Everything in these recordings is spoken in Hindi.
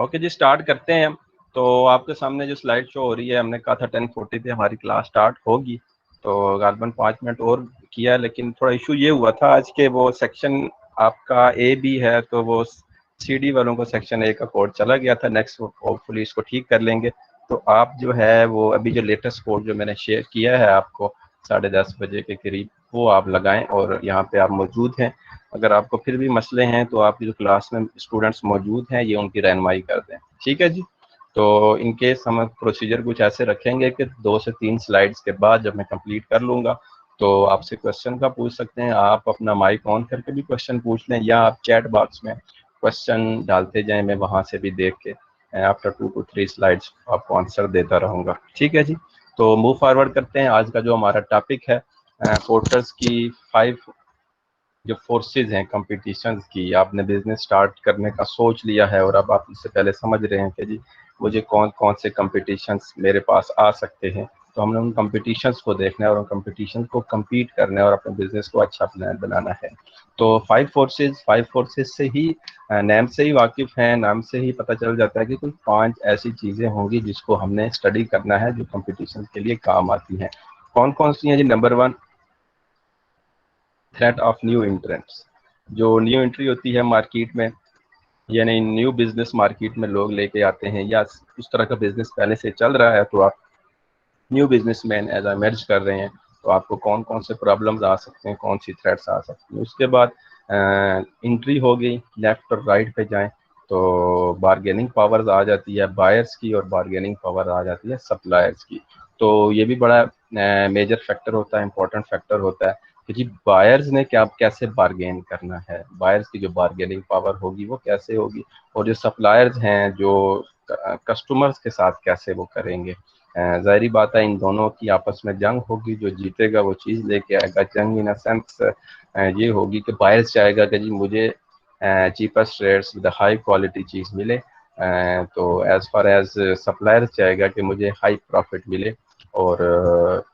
ओके जी, स्टार्ट करते हैं हम। तो आपके सामने जो स्लाइड शो हो रही है, हमने कहा था 10:40 पे हमारी क्लास स्टार्ट होगी, तो गालबन 5 मिनट और किया, लेकिन थोड़ा इशू ये हुआ था आज के, वो सेक्शन आपका ए बी है, तो वो सी डी वालों को सेक्शन ए का कोड चला गया था। नेक्स्ट होपफुली इसको ठीक कर लेंगे। तो आप जो है वो अभी जो लेटेस्ट कोड जो मैंने शेयर किया है आपको 10:30 बजे के करीब, वो आप लगाएं और यहाँ पे आप मौजूद हैं। अगर आपको फिर भी मसले हैं तो आपकी जो क्लास में स्टूडेंट्स मौजूद हैं ये उनकी रहनुमाई कर दें, ठीक है जी। तो इनकेस हम प्रोसीजर कुछ ऐसे रखेंगे कि 2 से 3 स्लाइड्स के बाद जब मैं कंप्लीट कर लूँगा तो आपसे क्वेश्चन का पूछ सकते हैं, आप अपना माइक ऑन करके भी क्वेश्चन पूछ लें, या आप चैट बॉक्स में क्वेश्चन डालते जाएं, मैं वहाँ से भी देख के आफ्टर 2 to 3 स्लाइड्स आपको आंसर देता रहूँगा, ठीक है जी। तो मूव फॉरवर्ड करते हैं। आज का जो हमारा टॉपिक है पोर्टर्स की 5 जो फोर्सेज हैं कंपटीशन की। आपने बिजनेस स्टार्ट करने का सोच लिया है और अब आप इससे पहले समझ रहे हैं कि जी मुझे कौन कौन से कंपटीशंस मेरे पास आ सकते हैं, तो हमने उन कंपटीशंस को देखना है और उन कंपटीशन को compete करना है और अपने बिजनेस को अच्छा प्लान बनाना है। तो 5 फोर्सेज से ही नाम से ही वाकिफ हैं, नाम से ही पता चल जाता है कि कुल 5 ऐसी चीज़ें होंगी जिसको हमने स्टडी करना है जो कंपटीशन के लिए काम आती हैं। कौन कौन सी हैं जी? Number 1, threat of new entrants. जो न्यू एंट्री होती है मार्केट में, यानी न्यू बिजनेस मार्केट में लोग लेके आते हैं, या उस तरह का बिजनेस पहले से चल रहा है तो आप न्यू बिजनेसमैन एज एमर्ज कर रहे हैं, तो आपको कौन कौन से प्रॉब्लम्स आ सकते हैं, कौन सी थ्रेट्स आ सकती हैं। उसके बाद एंट्री हो गई, लेफ्ट और राइट पे जाएं तो बारगेनिंग पावर्स आ जाती है बायर्स की और बारगेनिंग पावर आ जाती है सप्लायर्स की। तो ये भी बड़ा मेजर फैक्टर होता है, इंपॉर्टेंट फैक्टर होता है कि जी बायर्स ने क्या कैसे बारगेन करना है, बायर्स की जो बारगेनिंग पावर होगी वो कैसे होगी, और जो सप्लायर्स हैं जो कस्टमर्स के साथ कैसे वो करेंगे। ज़ाहिरी बात है इन दोनों की आपस में जंग होगी, जो जीतेगा वो चीज़ लेके आएगा। जंग इन अ सेंस ये होगी कि बायर्स चाहेगा कि जी मुझे cheapest rates with high quality चीज़ मिले, तो एज़ फार एज सप्लायर्स चाहेगा कि मुझे हाई प्रॉफिट मिले, और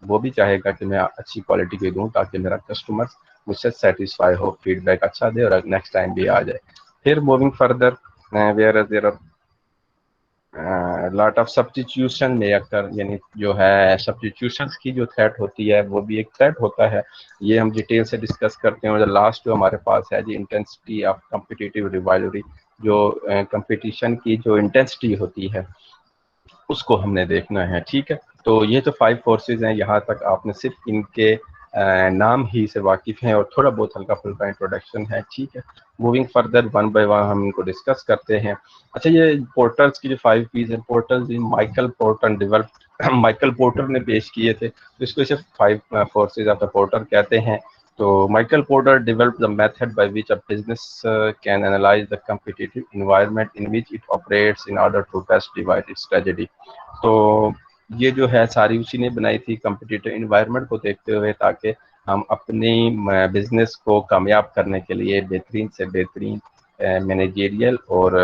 वो भी चाहेगा कि मैं अच्छी क्वालिटी की दूँ ताकि मेरा कस्टमर मुझसे सेटिस्फाई हो, फीडबैक अच्छा दे और नेक्स्ट टाइम भी आ जाए। फिर moving further whereas there lot of substitution में अक्सर, यानी जो है सब्स्टिट्यूशन की जो थ्रेट होती है वो भी एक थ्रेट होता है। ये हम डिटेल से डिस्कस करते हैं। और लास्ट जो हमारे पास है जी इंटेंसिटी ऑफ कम्पिटिटिव रिवाइलरी, जो कंपटीशन की जो इंटेंसिटी होती है उसको हमने देखना है, ठीक है। तो ये तो 5 फोर्सेज हैं, यहाँ तक आपने सिर्फ इनके नाम ही से वाकिफ हैं और थोड़ा बहुत हल्का फुल्का इंट्रोडक्शन है, ठीक है। Moving further one by one हम इनको डिस्कस करते हैं। अच्छा, ये पोर्टर्स की जो 5 पीस है, porters Michael porter develop Michael porter ने पेश किए थे, तो इसको सिर्फ 5 फोर्सेज ऑफ द पोर्टर कहते हैं। तो Michael porter developed the method by which a business can analyze the competitive environment in which it operates in order to best devise its strategy। तो ये जो है सारी उसी ने बनाई थी कम्पिटिटिव इन्वायरमेंट को देखते हुए, ताकि हम अपनी बिजनेस को कामयाब करने के लिए बेहतरीन से बेहतरीन मैनेजरियल और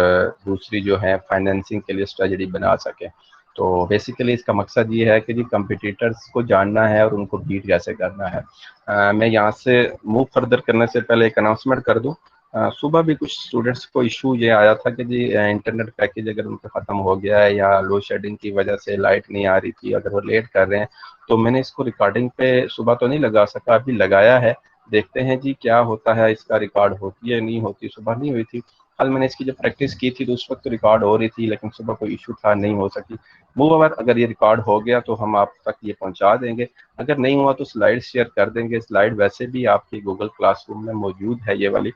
दूसरी जो है फाइनेंसिंग के लिए स्ट्रेटजी बना सकें। तो बेसिकली इसका मकसद ये है कि जी कंपिटिटर्स को जानना है और उनको बीट कैसे करना है। मैं यहाँ से मूव फर्दर करने से पहले एक अनाउंसमेंट कर दूँ। सुबह भी कुछ स्टूडेंट्स को इशू ये आया था कि जी इंटरनेट पैकेज अगर उनका ख़त्म हो गया है या लोड शेडिंग की वजह से लाइट नहीं आ रही थी, अगर वो लेट कर रहे हैं, तो मैंने इसको रिकॉर्डिंग पे सुबह तो नहीं लगा सका, अभी लगाया है। देखते हैं जी क्या होता है, इसका रिकॉर्ड होती है नहीं होती। सुबह नहीं हुई थी, कल मैंने इसकी जब प्रैक्टिस की थी तो उस वक्त तो रिकॉर्ड हो रही थी, लेकिन सुबह कोई इशू था, नहीं हो सकी। मूव ओवर, अगर ये रिकॉर्ड हो गया तो हम आप तक ये पहुंचा देंगे, अगर नहीं हुआ तो स्लाइड शेयर कर देंगे। स्लाइड वैसे भी आपकी गूगल क्लासरूम में मौजूद है ये वाली,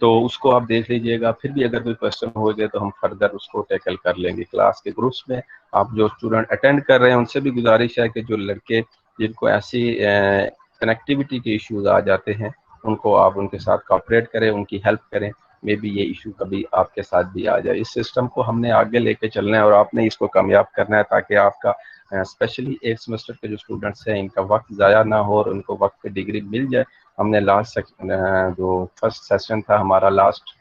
तो उसको आप देख लीजिएगा। फिर भी अगर कोई क्वेश्चन हो जाए तो हम फर्दर उसको टैकल कर लेंगे क्लास के ग्रुप्स में। आप जो स्टूडेंट अटेंड कर रहे हैं उनसे भी गुजारिश है कि जो लड़के जिनको ऐसी कनेक्टिविटी के इश्यूज आ जाते हैं उनको आप उनके साथ कोऑपरेट करें, उनकी हेल्प करें। मे बी ये इशू कभी आपके साथ भी आ जाए। इस सिस्टम को हमने आगे लेके चलना है और आपने इसको कामयाब करना है, ताकि आपका स्पेशली एक सेमेस्टर के जो स्टूडेंट्स हैं इनका वक्त ज़ाया ना हो और उनको वक्त पे डिग्री मिल जाए। हमने लास्ट जो फर्स्ट सेशन था हमारा लास्ट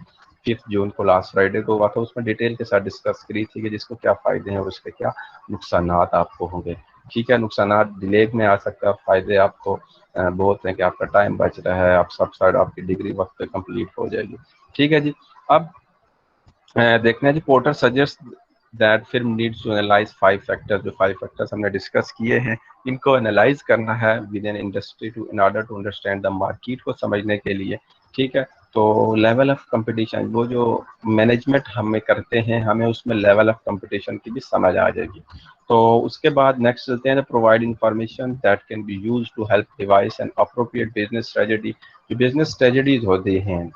5 जून को, लास्ट फ्राइडे को हुआ था, उसमें डिटेल के साथ डिस्कस करी थी कि जिसको क्या फ़ायदे हैं और उसके क्या नुकसान आपको होंगे, ठीक है। नुकसान डिले में आ सकता है, फ़ायदे आपको बहुत हैं कि आपका टाइम बच रहा है, आप सब साइड आपकी डिग्री वक्त पे कंप्लीट हो जाएगी, ठीक है जी। अब देखना है जी, Porter suggest that film needs to analyze 5 factors. जो 5 फैक्टर्स हमने डिस्कस किए हैं, इनको एनालाइज करना है within industry to in order to understand the market को समझने के लिए। ठीक है, तो लेवल ऑफ कंपटीशन, वो जो मैनेजमेंट हमें करते हैं, हमें उसमें लेवल ऑफ कंपटीशन की भी समझ आ जाएगी। तो उसके बाद नेक्स्ट चलते हैं, provide information that can be use to help devise and appropriate business strategy. जो बिजनेस स्ट्रेटजीज होती हैं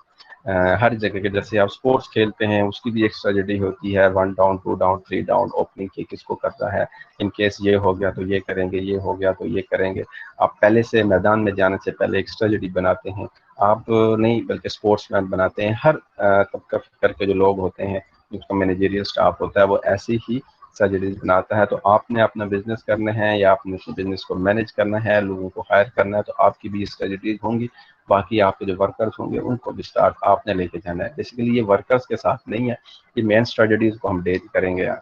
हर जगह के, जैसे आप स्पोर्ट्स खेलते हैं उसकी भी एक स्ट्रेटजी होती है, 1 डाउन 2 डाउन 3 डाउन, ओपनिंग की किसको करना है, इन केस ये हो गया तो ये करेंगे, ये हो गया तो ये करेंगे। आप पहले से मैदान में जाने से पहले एक स्ट्रेटजी बनाते हैं, आप नहीं बल्कि स्पोर्ट्समैन बनाते हैं। हर तबका करके जो लोग होते हैं, जिसका मैनेजरियल स्टाफ होता है, वो ऐसी ही स्ट्रेटजीज बनाता है। तो आपने अपना बिजनेस करना है या अपने बिजनेस को मैनेज करना है, लोगों को हायर करना है, तो आपकी भी स्ट्रेटजीज होंगी। बाकी आपके जो वर्कर्स होंगे उनको भी स्टार्ट आपने लेके जाना है। बेसिकली ये वर्कर्स के साथ नहीं है, ये मेन स्ट्रेटजीज को हम डील करेंगे यार।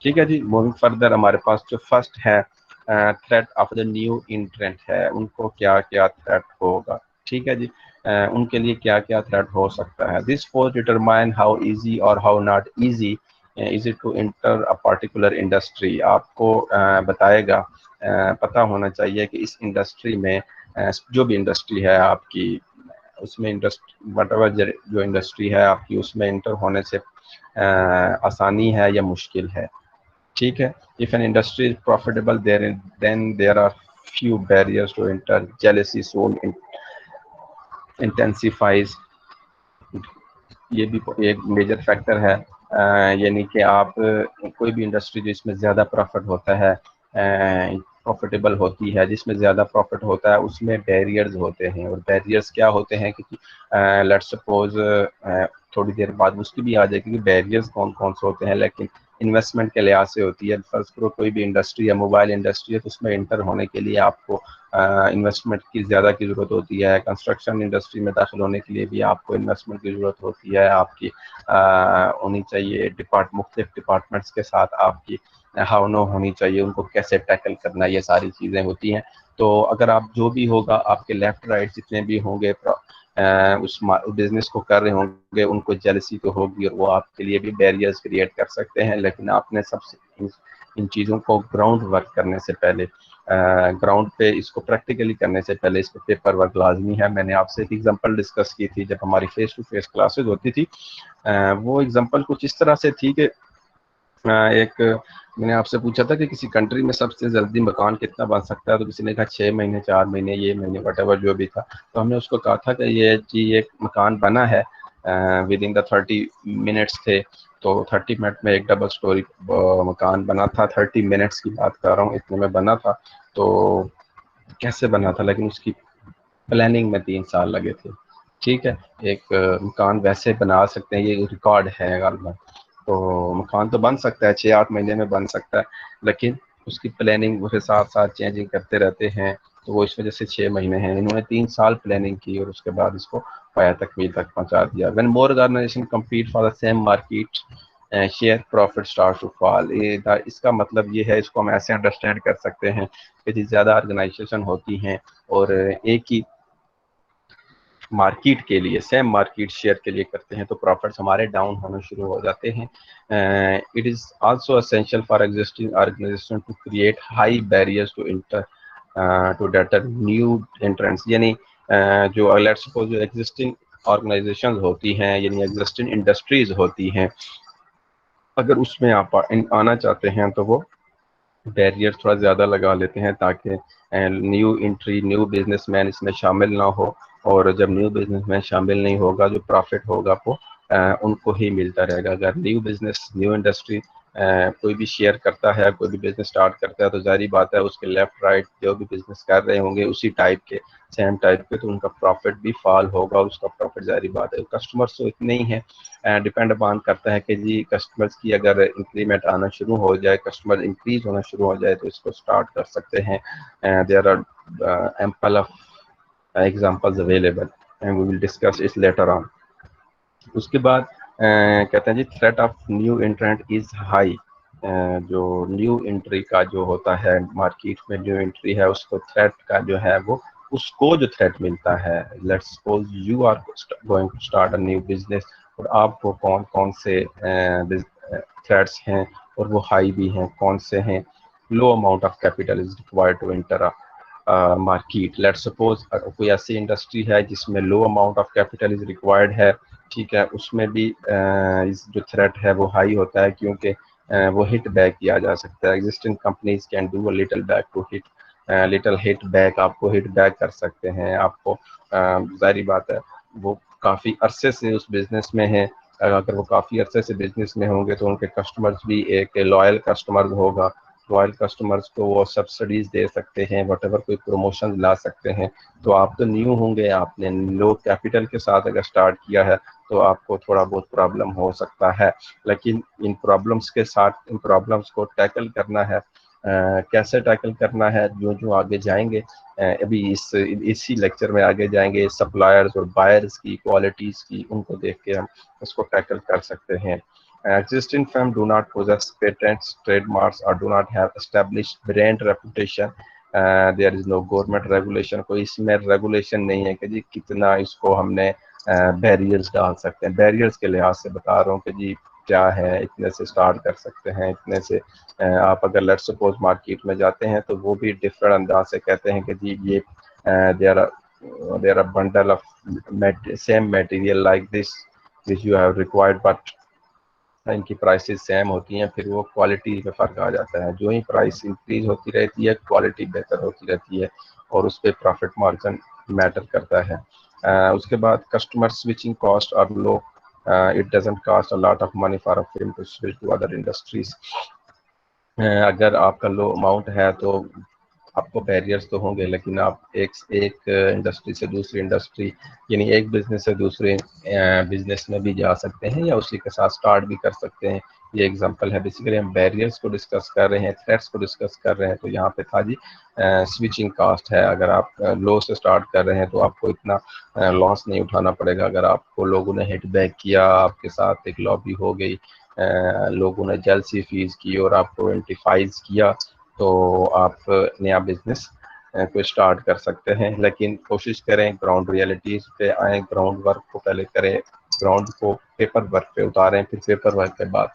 ठीक है जी, मूविंग फर्दर, हमारे पास जो फर्स्ट है थ्रेट ऑफ द न्यू इंट्रेंट है, उनको क्या क्या थ्रेट होगा। ठीक है जी, उनके लिए क्या क्या थ्रेट हो सकता है। This four determine how easy और how not easy is it to enter a particular industry. आपको बताएगा, पता होना चाहिए कि इस इंडस्ट्री में जो भी इंडस्ट्री है आपकी, उसमें इंडस्ट्री वटएवर जो इंडस्ट्री है आपकी, उसमें इंटर होने से आसानी है या मुश्किल है। ठीक है, if an industry is profitable then there are few barriers to enter. Jealousy soon intensifies, ये भी एक मेजर फैक्टर है। यानी कि आप कोई भी इंडस्ट्री जो इसमें ज़्यादा प्रॉफिट होता है, प्रॉफिटेबल होती है, जिसमें ज़्यादा प्रॉफिट होता है, उसमें बैरियर्स होते हैं। और बैरियर्स क्या होते हैं कि लेट्स सपोज थोड़ी देर बाद उसकी भी आ जाएगी कि बैरियर्स कौन कौन से होते हैं, लेकिन इन्वेस्टमेंट के लिहाज से होती है। फर्स्ट करो कोई भी इंडस्ट्री है, मोबाइल इंडस्ट्री है, तो उसमें इंटर होने के लिए आपको इन्वेस्टमेंट की ज़्यादा की ज़रूरत होती है। कंस्ट्रक्शन इंडस्ट्री में दाखिल होने के लिए भी आपको इन्वेस्टमेंट की ज़रूरत होती है। आपकी होनी चाहिए मुख्तलिफ डिपार्टमेंट्स के साथ आपकी हाउ नो होनी चाहिए, उनको कैसे टैकल करना, ये सारी चीज़ें होती हैं। तो अगर आप जो भी होगा, आपके लेफ्ट राइट जितने भी होंगे उस बिजनेस को कर रहे होंगे, उनको जेलसी तो होगी और वो आपके लिए भी बैरियर्स क्रिएट कर सकते हैं। लेकिन आपने सबसे इन चीज़ों को ग्राउंड वर्क करने से पहले, ग्राउंड पे इसको प्रैक्टिकली करने से पहले, इसको पेपर वर्क लाजमी है। मैंने आपसे एक एग्जांपल डिस्कस की थी जब हमारी फेस टू फेस क्लासेज होती थी। वो एग्जांपल कुछ इस तरह से थी कि एक मैंने आपसे पूछा था कि किसी कंट्री में सबसे जल्दी मकान कितना बन सकता है, तो किसी ने कहा 6 महीने, 4 महीने, ये महीने, वटेवर जो भी था। तो हमने उसको कहा था कि ये जी एक मकान बना है विद इन द 30 मिनट्स थे। तो 30 मिनट में एक डबल स्टोरी मकान बना था। 30 मिनट्स की बात कर रहा हूँ, इतने में बना था। तो कैसे बना था, लेकिन उसकी प्लानिंग में 3 साल लगे थे। ठीक है, एक मकान वैसे बना सकते हैं, ये रिकॉर्ड है गालबन। तो मकान तो बन सकता है 6-8 महीने में बन सकता है, लेकिन उसकी प्लानिंग उसके साथ साथ चेंजिंग करते रहते हैं। तो वो इस वजह से 6 महीने हैं। इन्होंने 3 साल प्लानिंग की और उसके बाद इसको पाया तकमील तक पहुंचा दिया। When more organisation compete for the same market share profit start to fall. इसका मतलब ये है, इसको हम ऐसे अंडरस्टैंड कर सकते हैं कि ज़्यादा ऑर्गेनाइजेशन होती हैं और एक ही मार्केट के लिए, सेम मार्केट शेयर के लिए करते हैं, तो प्रॉफिट्स हमारे डाउन होना शुरू हो जाते हैं। It is also essential for existing organisation to create high barriers to enter to deter new entrants. यानी जो लेट्स सपोज जो एग्जिस्टिंग ऑर्गेनाइजेशन होती हैं, यानी एग्जिस्टिंग इंडस्ट्रीज होती हैं, अगर उसमें आप आना चाहते हैं तो वो बैरियर थोड़ा ज़्यादा लगा लेते हैं, ताकि न्यू एंट्री, न्यू बिजनेसमैन इसमें शामिल ना हो। और जब न्यू बिजनेसमैन शामिल नहीं होगा, जो प्रॉफिट होगा वो उनको ही मिलता रहेगा। अगर न्यू बिजनेस, न्यू इंडस्ट्री कोई भी शेयर करता है, कोई भी बिजनेस स्टार्ट करता है, तो जारी बात है उसके लेफ्ट राइट जो भी बिजनेस कर रहे होंगे उसी टाइप के, सेम टाइप के, तो उनका प्रॉफिट भी फॉल होगा। उसका प्रॉफिट जारी बात है। कस्टमर्स तो इतने ही हैं, डिपेंड अपॉन करता है कि जी कस्टमर्स की अगर इंक्रीमेंट आना शुरू हो जाए, कस्टमर इंक्रीज होना शुरू हो जाए, तो इसको स्टार्ट कर सकते हैं। There are ample of examples available and we will discuss it later on. उसके बाद कहते हैं जी threat of new entrant is high. जो न्यू एंट्री का जो होता है, मार्केट में न्यू एंट्री है, उसको थ्रेट का जो है वो, उसको जो थ्रेट मिलता है, let's suppose you are going to start a new business, और आपको कौन कौन से थ्रेड्स हैं और वो हाई भी हैं, कौन से हैं। Low amount of capital is required to enter market. Let's suppose कोई ऐसी इंडस्ट्री है जिसमें low amount of capital is required है, ठीक है, उसमें भी जो थ्रेट है वो हाई होता है, क्योंकि वो हिट बैक किया जा सकता है। Existing companies can do a little back to hit, little hit back, आपको हिट बैक कर सकते हैं। आपको जाहिर बात है वो काफ़ी अरसे से उस बिजनेस में है, अगर वो काफ़ी अरसे से बिजनेस में होंगे तो उनके कस्टमर्स भी एक लॉयल कस्टमर होगा। रॉयल कस्टमर्स को वो सब्सिडीज दे सकते हैं, वट एवर कोई प्रमोशन ला सकते हैं। तो आप तो न्यू होंगे, आपने लो कैपिटल के साथ अगर स्टार्ट किया है तो आपको थोड़ा बहुत प्रॉब्लम हो सकता है, लेकिन इन प्रॉब्लम्स के साथ इन प्रॉब्लम्स को टैकल करना है। कैसे टैकल करना है, जो जो आगे जाएंगे, अभी इसी लेक्चर में आगे जाएंगे, सप्लायर्स और बायर्स की क्वालिटीज़ की, उनको देख के हम उसको टैकल कर सकते हैं। Existing firms do not possess patents, trademarks, or do not have established brand reputation. There is no government regulation, कोई इसमें रेगुलेशन नहीं है कि जी कितना इसको हमने बैरियर्स डाल सकते हैं। बैरियर्स के लिहाज से बता रहा हूँ कि जी क्या है, इतने से स्टार्ट कर सकते हैं, इतने से आप अगर लेट सपोज मार्केट में जाते हैं तो वो भी डिफरेंट अंदाज से कहते हैं कि जी ये there are bundle of same material like this which you have required, but इनकी प्राइसेस सेम होती हैं, फिर वो क्वालिटी में फ़र्क आ जाता है। जो ही प्राइस इंक्रीज होती रहती है क्वालिटी बेहतर होती रहती है और उस पर प्रॉफिट मार्जिन मैटर करता है। उसके बाद कस्टमर स्विचिंग कॉस्ट और low, it doesn't cost a lot of money for a film to switch to other industries. अगर आपका लो अमाउंट है तो आपको बैरियर्स तो होंगे, लेकिन आप एक एक इंडस्ट्री से दूसरी इंडस्ट्री, यानी एक बिजनेस से दूसरे बिजनेस में भी जा सकते हैं या उसी के साथ स्टार्ट भी कर सकते हैं। ये एग्जांपल है। बेसिकली हम बैरियर्स को डिस्कस कर रहे हैं, थ्रेट्स को डिस्कस कर रहे हैं। तो यहाँ पे था जी स्विचिंग कास्ट है। अगर आप लो से स्टार्ट कर रहे हैं तो आपको इतना लॉस नहीं उठाना पड़ेगा। अगर आपको लोगों ने हिट बैक किया, आपके साथ एक लॉबी हो गई, लोगों ने जेलसी फीस की और आपको एंटीफाइज किया, तो आप नया बिजनेस को स्टार्ट कर सकते हैं। लेकिन कोशिश करें ग्राउंड रियलिटीज़ पे आएँ, ग्राउंड वर्क को पहले करें, ग्राउंड को पेपर वर्क पे उतारें, फिर पेपर वर्क के बाद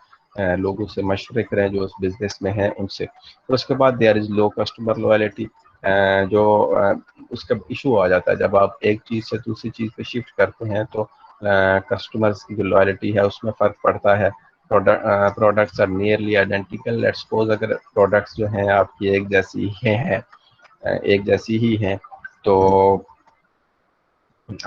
लोगों से मशवरे करें जो उस बिजनेस में हैं उनसे। तो उसके बाद there is low customer loyalty, जो उसका इशू आ जाता है जब आप एक चीज़ से दूसरी चीज़ पे शिफ्ट करते हैं, तो कस्टमर्स की जो लॉयल्टी है उसमें फ़र्क पड़ता है। Products are nearly identical. Let's suppose अगर प्रोडक्ट्स जो हैं आपकी एक जैसी ही हैं, एक जैसी ही हैं, तो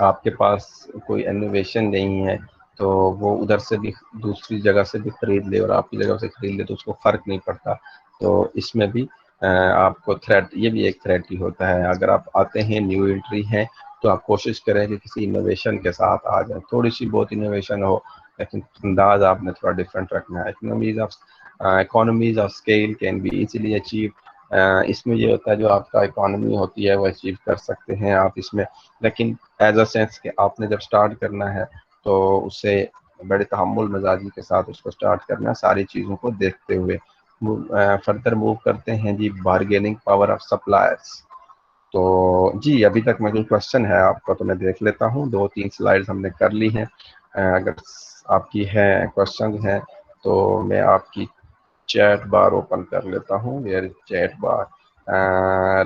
आपके पास कोई इनोवेशन नहीं है, तो वो उधर से भी दूसरी जगह से भी खरीद ले और आपकी जगह से खरीद ले तो उसको फ़र्क नहीं पड़ता। तो इसमें भी आपको थ्रेट, ये भी एक थ्रेट ही होता है। अगर आप आते हैं, न्यू एंट्री हैं, तो आप कोशिश करें कि किसी इनोवेशन के साथ आ जाए। थोड़ी सी बहुत इनोवेशन हो, लेकिन अंदाज आपने थोड़ा डिफरेंट रखना है। Economies of scale can be easily achieve. इसमें ये होता है जो आपका इकोनॉमी होती है वो अचीव कर सकते हैं आप इसमें, लेकिन एज अ सेंस कि आपने जब स्टार्ट करना है तो उसे बड़े तहम्मुल मिजाजी के साथ उसको स्टार्ट करना है, सारी चीज़ों को देखते हुए। फर्दर मूव करते हैं जी, बारगेनिंग पावर ऑफ सप्लायर्स। तो जी अभी तक में जो क्वेश्चन है आपका तो मैं देख लेता हूँ, 2-3 स्लाइड्स हमने कर ली हैं। अगर आपकी है क्वेश्चन है तो मैं आपकी चैट बार ओपन कर लेता हूँ। Where is chat bar?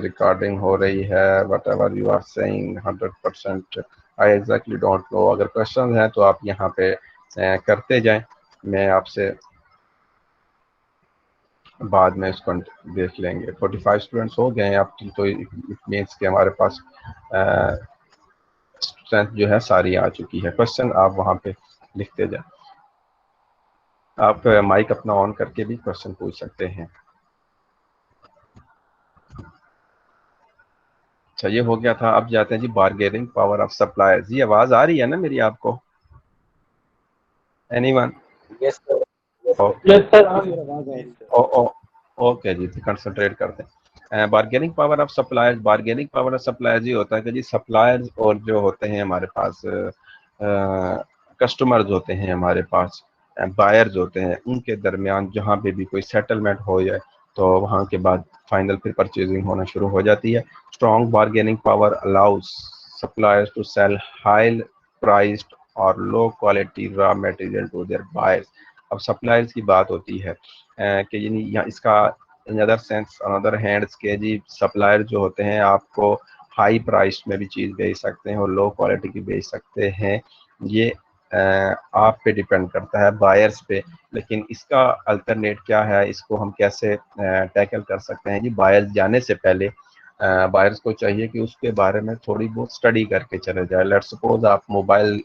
Recording हो रही है, whatever you are saying 100%। I exactly don't know. अगर क्वेश्चन है तो आप यहाँ पे करते जाएं, मैं आपसे बाद में इसको देख लेंगे। 45 स्टूडेंट्स हो गए हैं अब तो इट मीन्स कि हमारे पास स्ट्रेंथ जो है सारी आ चुकी है। क्वेश्चन आप वहाँ पे लिखते जाएं। आप माइक अपना ऑन करके भी क्वेश्चन पूछ सकते हैं। अच्छा ये हो गया था। अब जाते हैं जी बारगेनिंग पावर ऑफ सप्लायर्स। जी आवाज आ रही है ना मेरी आपको? Anyone? Yes sir. Okay yes sir, हाँ मेरा आवाज आ रही है। ओके जी, तो कंसंट्रेट करते हैं। Bargaining power of suppliers. Bargaining power of suppliers ये होता है कि जी सप्लायर्स और जो होते हैं हमारे पास कस्टमर्स होते हैं, हमारे पास बायर्स होते हैं, उनके दरमियान जहाँ पे भी कोई सेटलमेंट हो जाए तो वहाँ के बाद फाइनल फिर परचेजिंग होना शुरू हो जाती है। Strong bargaining power allows suppliers to sell high priced और low quality raw material to their buyers. अब सप्लायर्स की बात होती है कि यानी यहाँ इसका in other sense another hands के जी सप्लायर जो होते हैं आपको हाई प्राइस में भी चीज़ बेच सकते हैं और लो क्वालिटी की बेच सकते हैं। ये आप पे डिपेंड करता है, बायर्स पे। लेकिन इसका अल्टरनेट क्या है, इसको हम कैसे टैकल कर सकते हैं जी? बायर्स जाने से पहले बायर्स को चाहिए कि उसके बारे में थोड़ी बहुत स्टडी करके चले जाए। लेट्स सपोज आप मोबाइल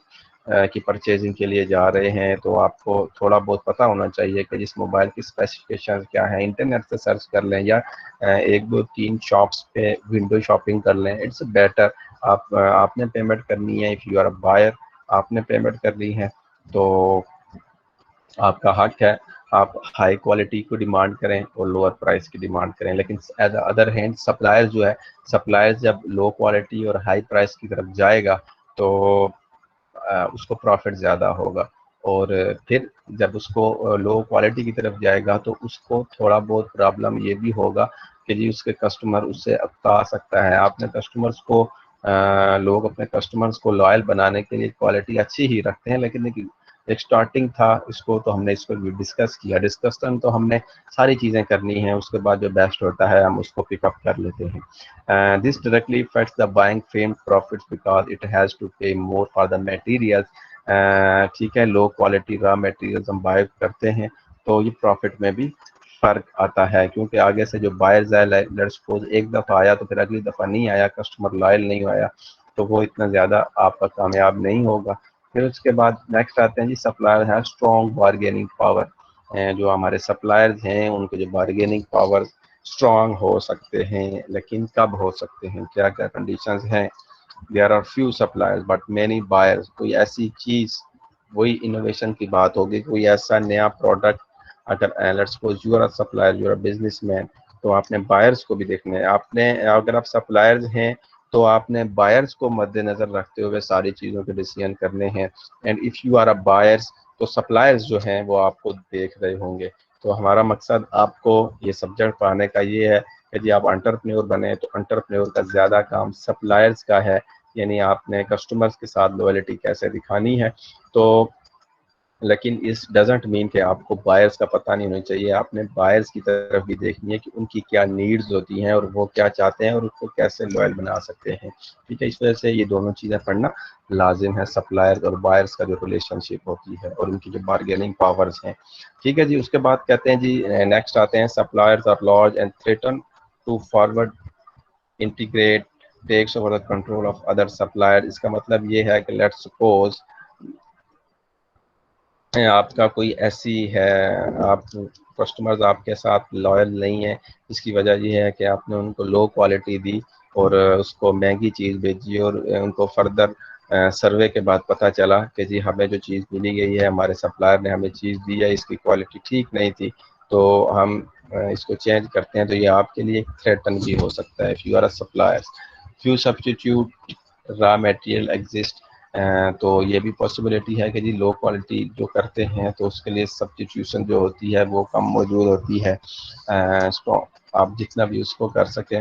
की परचेजिंग के लिए जा रहे हैं, तो आपको थोड़ा बहुत पता होना चाहिए कि जिस मोबाइल की स्पेसिफिकेशन क्या है। इंटरनेट से सर्च कर लें या एक दो तीन शॉप्स पे विंडो शॉपिंग कर लें, इट्स बेटर। आपने पेमेंट करनी है, if you are a buyer, आपने पेमेंट करनी है तो आपका हक है। आप हाई क्वालिटी को डिमांड करें और लोअर प्राइस की डिमांड करें। लेकिन एज अदर हैंड सप्लायर जो है, सप्लायर जब लो क्वालिटी और हाई प्राइस की तरफ जाएगा तो उसको प्रॉफिट ज़्यादा होगा। और फिर जब उसको लो क्वालिटी की तरफ जाएगा तो उसको थोड़ा बहुत प्रॉब्लम ये भी होगा कि जी उसके कस्टमर उससे अक्ता सकता है। आपने कस्टमर्स को लोग अपने कस्टमर्स को लॉयल बनाने के लिए क्वालिटी अच्छी ही रखते हैं, लेकिन एक स्टार्टिंग था इसको, तो हमने इसको भी डिस्कस किया। डिस्कशन तो हमने सारी चीज़ें करनी है, उसके बाद जो बेस्ट होता है हम उसको पिकअप कर लेते हैं। This directly affects the buying firm profits because it has to pay more for the materials. ठीक है, लो क्वालिटी रॉ मटेरियल्स हम बाय करते हैं तो ये प्रॉफिट में भी फर्क आता है, क्योंकि आगे से जो बायर्स है, लेट्स सपोज एक दफ़ा आया तो फिर अगली दफ़ा नहीं आया, कस्टमर लॉयल नहीं आया, तो वो इतना ज़्यादा आपका कामयाब नहीं होगा। फिर उसके बाद नेक्स्ट आते हैं जी सप्लायर है स्ट्रॉन्ग बार्गेनिंग पावर। जो हमारे सप्लायर्स हैं उनके जो बार्गेनिंग पावर स्ट्रॉन्ग हो सकते हैं, लेकिन कब हो सकते हैं, क्या क्या कंडीशंस हैं? There are few suppliers but many buyers. कोई ऐसी चीज़, वही इनोवेशन की बात होगी, कोई ऐसा नया प्रोडक्ट, अगर let's suppose you are a supplier, you are a businessman, तो आपने बायर्स को भी देखना है। आपने अगर आप सप्लायर्स हैं तो आपने बायर्स को मद्देनजर रखते हुए सारी चीज़ों के डिसीजन करने हैं। And if you are a buyers, तो सप्लायर्स जो हैं वो आपको देख रहे होंगे। तो हमारा मकसद आपको ये सब्जेक्ट पढ़ाने का ये है कि जी आप एंटरप्रेन्योर बने, तो एंटरप्रेन्योर का ज़्यादा काम सप्लायर्स का है, यानी आपने कस्टमर्स के साथ लॉयल्टी कैसे दिखानी है। तो लेकिन इस डजेंट मीन कि आपको बायर्स का पता नहीं होना चाहिए। आपने बायर्स की तरफ भी देखनी है कि उनकी क्या नीड्स होती हैं और वो क्या चाहते हैं और उसको कैसे लॉयल बना सकते हैं। ठीक है, इस वजह से ये दोनों चीज़ें पढ़ना लाजिम है, सप्लायर्स और बायर्स का जो रिलेशनशिप होती है और उनकी जो बार्गेनिंग पावर्स हैं। ठीक है जी, उसके बाद कहते हैं जी नेक्स्ट आते हैं suppliers are large and threaten to forward integrate takes over the control of other supplier. इसका मतलब ये है कि लेट्स सपोज आपका कोई ऐसी है, आप कस्टमर्स आपके साथ लॉयल नहीं है, इसकी वजह ये है कि आपने उनको लो क्वालिटी दी और उसको महंगी चीज़ भेजी और उनको फर्दर सर्वे के बाद पता चला कि जी हमें जो चीज़ मिली गई है, हमारे सप्लायर ने हमें चीज़ दी है, इसकी क्वालिटी ठीक नहीं थी, तो हम इसको चेंज करते हैं। तो ये आपके लिए एक थ्रेटन भी हो सकता है if you are a supplier. Few substitute raw material exist. तो ये भी पॉसिबिलिटी है कि जी लो क्वालिटी जो करते हैं तो उसके लिए सब्स्टिट्यूशन जो होती है वो कम मौजूद होती है। आप जितना भी उसको कर सकें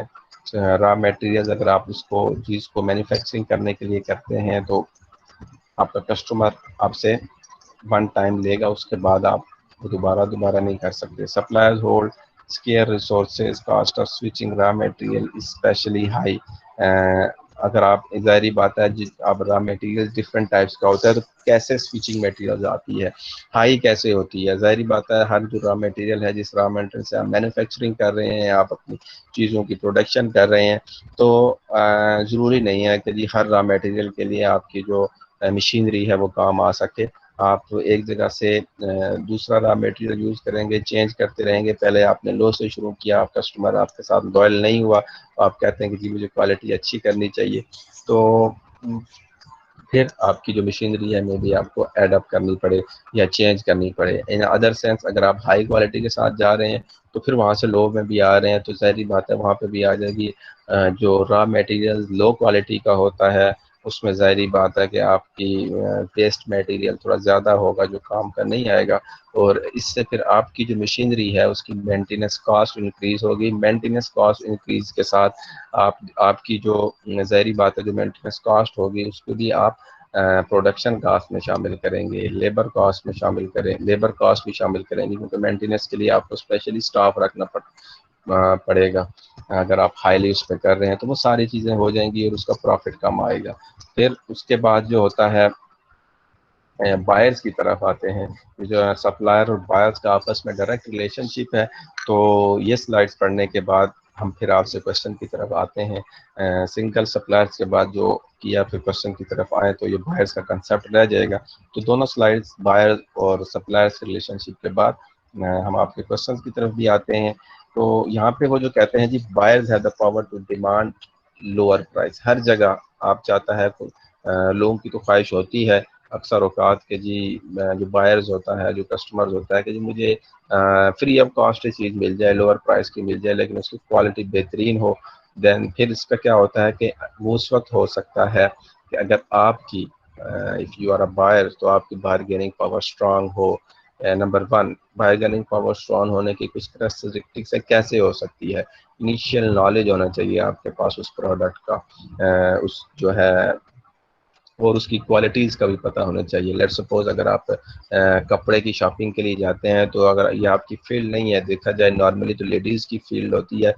रॉ मटेरियल, अगर आप उसको चीज़ को मैन्युफैक्चरिंग करने के लिए करते हैं तो आपका कस्टमर आपसे वन टाइम लेगा, उसके बाद आप दोबारा दोबारा नहीं कर सकते। Suppliers hold scarce resources, cost of switching raw material specially high. अगर आप ज़ाहिर बात है जिस आप रॉ मटेरियल डिफरेंट टाइप्स का होता है तो कैसे स्विचिंग मटेरियल आती है, हाई कैसे होती है? ज़ाहिर बात है हर जो रॉ मटेरियल है, जिस रॉ मटेरियल से आप मैन्युफैक्चरिंग कर रहे हैं, आप अपनी चीज़ों की प्रोडक्शन कर रहे हैं, तो ज़रूरी नहीं है कि जी हर रॉ मटेरियल के लिए आपकी जो मशीनरी है वो काम आ सके। आप एक जगह से दूसरा रॉ मटेरियल यूज़ करेंगे, चेंज करते रहेंगे। पहले आपने लो से शुरू किया, आप कस्टमर आपके साथ लॉयल नहीं हुआ, तो आप कहते हैं कि जी मुझे क्वालिटी अच्छी करनी चाहिए, तो फिर आपकी जो मशीनरी है में भी आपको एडअप करनी पड़े या चेंज करनी पड़े। इन अदर सेंस अगर आप हाई क्वालिटी के साथ जा रहे हैं तो फिर वहाँ से लो में भी आ रहे हैं, तो ज़ाहिर बात है वहाँ पे भी आ जाएगी। जो रॉ मटेरियल लो क्वालिटी का होता है उसमें ज़ाहिर बात है कि आपकी वेस्ट मटेरियल थोड़ा ज़्यादा होगा जो काम का नहीं आएगा, और इससे फिर आपकी जो मशीनरी है उसकी मेंटेनेंस कॉस्ट इंक्रीज़ होगी। मेंटेनेंस कॉस्ट इंक्रीज़ के साथ आपकी जो ज़ाहिर बात है जो मेंटेनेंस कॉस्ट होगी उसको भी आप प्रोडक्शन कास्ट में शामिल करेंगे, लेबर कॉस्ट में शामिल करें, लेबर कॉस्ट भी शामिल करेंगे क्योंकि मेंटेनेंस के लिए आपको स्पेशली स्टाफ रखना पड़ेगा। अगर आप हाईली उस पर कर रहे हैं तो वो सारी चीज़ें हो जाएंगी और उसका प्रॉफिट कम आएगा। फिर उसके बाद जो होता है बायर्स की तरफ आते हैं, जो सप्लायर और बायर्स का आपस में डायरेक्ट रिलेशनशिप है। तो ये स्लाइड्स पढ़ने के बाद हम फिर आपसे क्वेश्चन की तरफ आते हैं। सिंगल सप्लायर्स के बाद जो किया फिर क्वेश्चन की तरफ आए तो ये बायर्स का कंसेप्ट रह जाएगा। तो दोनों स्लाइड्स बायर और सप्लायर्स रिलेशनशिप के बाद हम आपके क्वेश्चन की तरफ भी आते हैं। तो यहाँ पे वो जो कहते हैं जी, buyers have the power to demand lower price. हर जगह आप चाहता है लोगों की तो ख्वाहिश होती है अक्सर औकात के जी, जो बायर्स होता है, जो कस्टमर्स होता है कि जी मुझे फ्री ऑफ कॉस्ट चीज़ मिल जाए, लोअर प्राइस की मिल जाए, लेकिन उसकी क्वालिटी बेहतरीन हो। देन फिर इसका क्या होता है कि वो उस वक्त हो सकता है कि अगर आपकी if you are a buyer तो आपकी बारगेनिंग पावर स्ट्रांग हो। Number one, bargaining power strong होने की कुछ कैरेक्टरिस्टिक्स से कैसे हो सकती है। इनिशियल नॉलेज होना चाहिए आपके पास उस प्रोडक्ट का, उस जो है, और उसकी क्वालिटीज़ का भी पता होना चाहिए। लेट्स सपोज अगर आप कपड़े की शॉपिंग के लिए जाते हैं तो अगर ये आपकी फील्ड नहीं है, देखा जाए नॉर्मली तो लेडीज़ की फील्ड होती है,